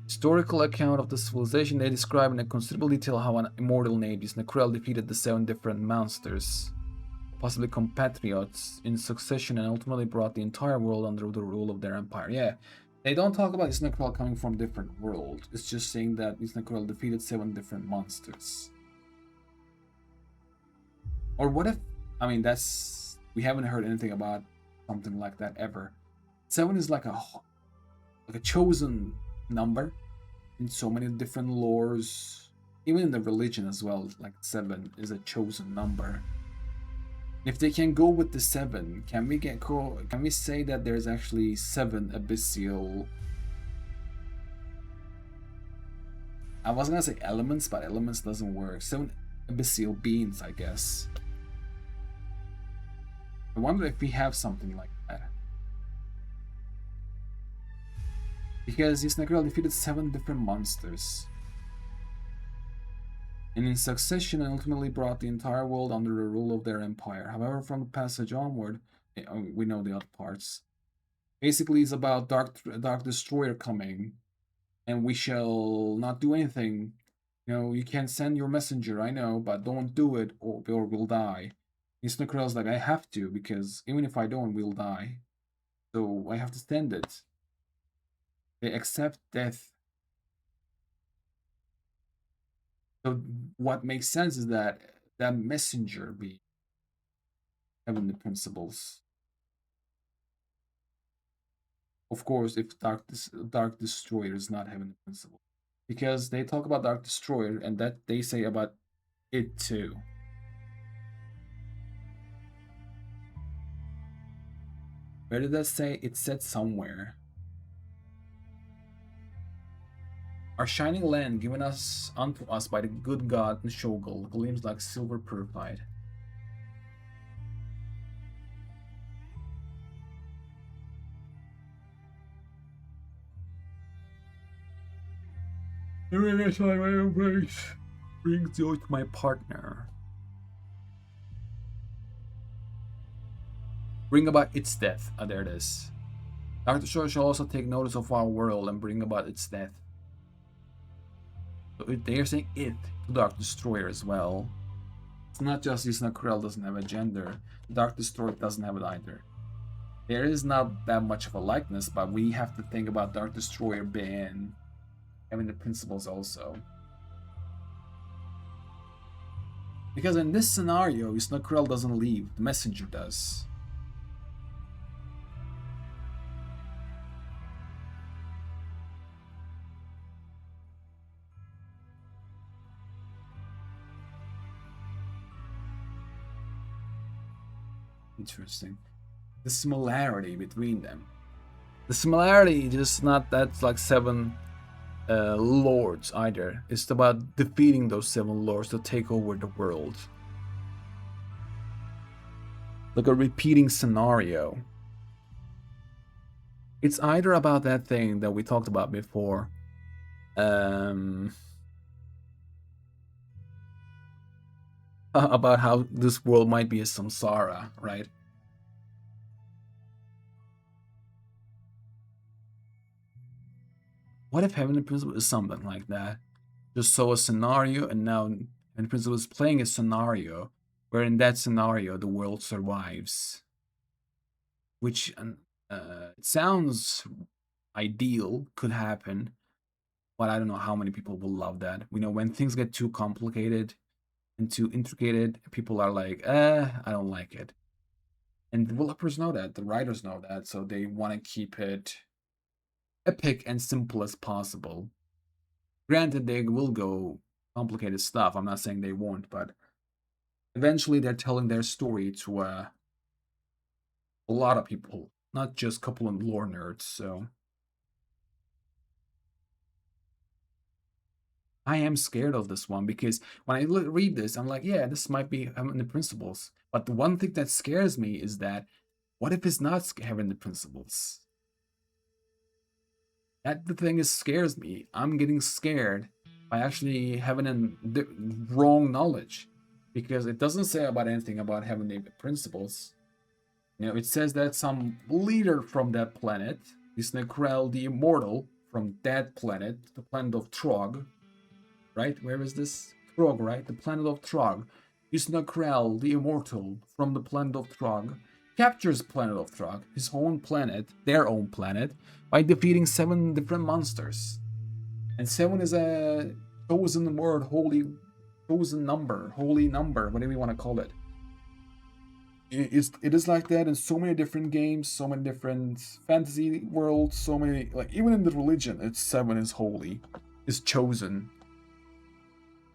Historical account of the civilization, they describe in a considerable detail how an immortal named Necrel defeated the 7 different monsters, possibly compatriots, in succession, and ultimately brought the entire world under the rule of their empire. Yeah, they don't talk about Necrel coming from different world. It's just saying that Necrel defeated 7 different monsters. Or what if, I mean, we haven't heard anything about something like that ever. 7 is like a chosen number in so many different lores, even in the religion as well. Like 7 is a chosen number. If they can go with the 7, can we say that there's actually 7 abyssal? I was gonna say elements, but elements doesn't work. 7 abyssal beings, I guess. I wonder if we have something like that. Because Necrel defeated 7 different monsters, and in succession and ultimately brought the entire world under the rule of their empire. However, from the passage onward, we know the other parts. Basically, it's about Dark Destroyer coming, and we shall not do anything. You know, you can send your messenger, I know, but don't do it, or we'll die. Necrel's like, I have to, because even if I don't, we'll die. So I have to send it. They accept death. So what makes sense is that messenger be having the principles. Of course, if Dark Destroyer is not having the principle, because they talk about Dark Destroyer and that they say about it too. Where did that say? It said somewhere. Our shining land given us unto us by the good god Nshogol gleams like silver purified. Every time I embrace brings joy to my partner. Bring about its death. Ah, there it is. Dark Destroyer shall also take notice of our world and bring about its death. So they are saying it to Dark Destroyer as well. It's not just Necrel doesn't have a gender. Dark Destroyer doesn't have it either. There is not that much of a likeness, but we have to think about Dark Destroyer being having the principles also. Because in this scenario, Necrel doesn't leave, the messenger does. Interesting. The similarity between them. The similarity is not that like 7 lords either. It's about defeating those 7 lords to take over the world. Like a repeating scenario. It's either about that thing that we talked about before. About how this world might be a samsara, right? What if Heavenly Principle is something like that? Just saw a scenario, and now Heavenly Principle is playing a scenario where in that scenario the world survives. Which it sounds ideal, could happen, but I don't know how many people will love that. We know when things get too complicated and too intricate, people are like, I don't like it. And developers know that, the writers know that, so they want to keep it epic and simple as possible. Granted, they will go complicated stuff. I'm not saying they won't, but eventually they're telling their story to a lot of people, not just a couple of lore nerds. So I am scared of this one because when I read this, I'm like, yeah, this might be having the principles. But the one thing that scares me is that what if it's not having the principles? That the thing is scares me. I'm getting scared by actually having the wrong knowledge because it doesn't say about anything about having the principles. You know, it says that some leader from that planet, this Necrel the Immortal from that planet, the planet of Trog, right? Where is this? Trog, right? The planet of Trog. This Necrel the Immortal from the planet of Trog captures planet of Trog, his own planet, their own planet, by defeating 7 different monsters. And 7 is a chosen word, holy number, whatever you want to call it. It is like that in so many different games, so many different fantasy worlds, so many, like, even in the religion, it's 7 is holy, is chosen.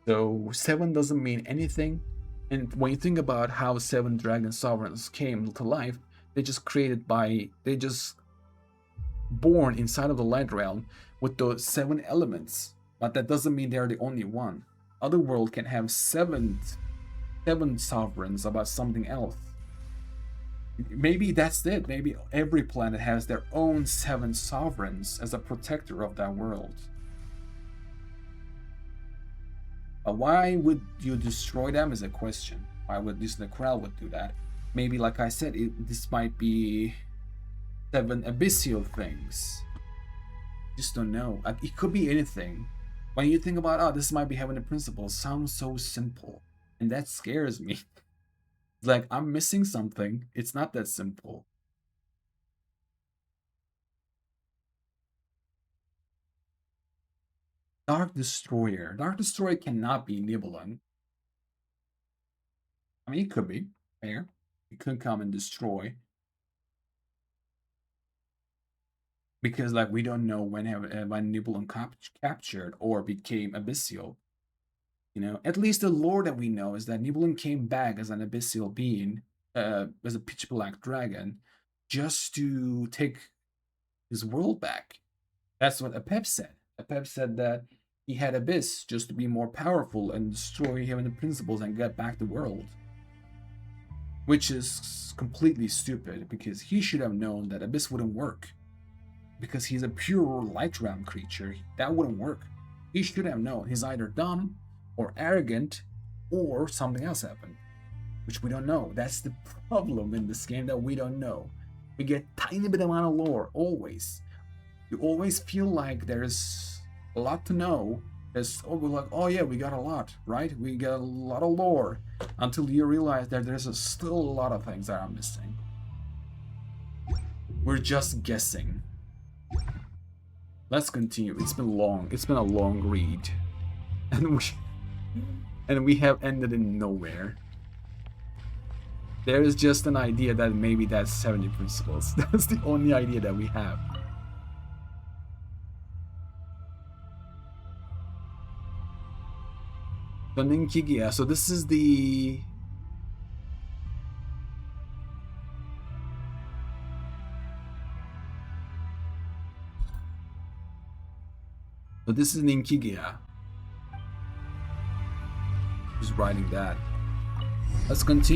So 7 doesn't mean anything. And when you think about how 7 dragon sovereigns came to life, they just born inside of the light realm with those 7 elements. But that doesn't mean they're the only one. Other world can have 7 sovereigns about something else. Maybe that's it. Maybe every planet has their own 7 sovereigns as a protector of that world. But why would you destroy them is a question. Why would this Necrel would do that? Maybe, like I said, this might be 7 abyssal things. Just don't know. It could be anything. When you think about, oh, this might be having a principle, sounds so simple, and that scares me. It's like I'm missing something. It's not that simple. Dark Destroyer. Dark Destroyer cannot be Nibelung. I mean, it could be. Fair. It could come and destroy. Because, like, we don't know when Nibelung captured or became abyssal. You know, at least the lore that we know is that Nibelung came back as an abyssal being, as a pitch black dragon, just to take his world back. That's what Apep said. Apep said that he had Abyss just to be more powerful and destroy him and the principles and get back the world. Which is completely stupid because he should have known that Abyss wouldn't work. Because he's a pure light realm creature, that wouldn't work. He should have known. He's either dumb or arrogant or something else happened, which we don't know. That's the problem in this game, that we don't know. We get tiny bit amount of lore always. You always feel like there's a lot to know. We're like, oh yeah, we got a lot, right? We got a lot of lore, until you realize that there's still a lot of things that are missing. We're just guessing. Let's continue. It's been long. It's been a long read, and we have ended in nowhere. There is just an idea that maybe that's 70 principles. That's the only idea that we have. The nin-kiggia. So this is the... So this is nin-kiggia. Who's writing that? Let's continue.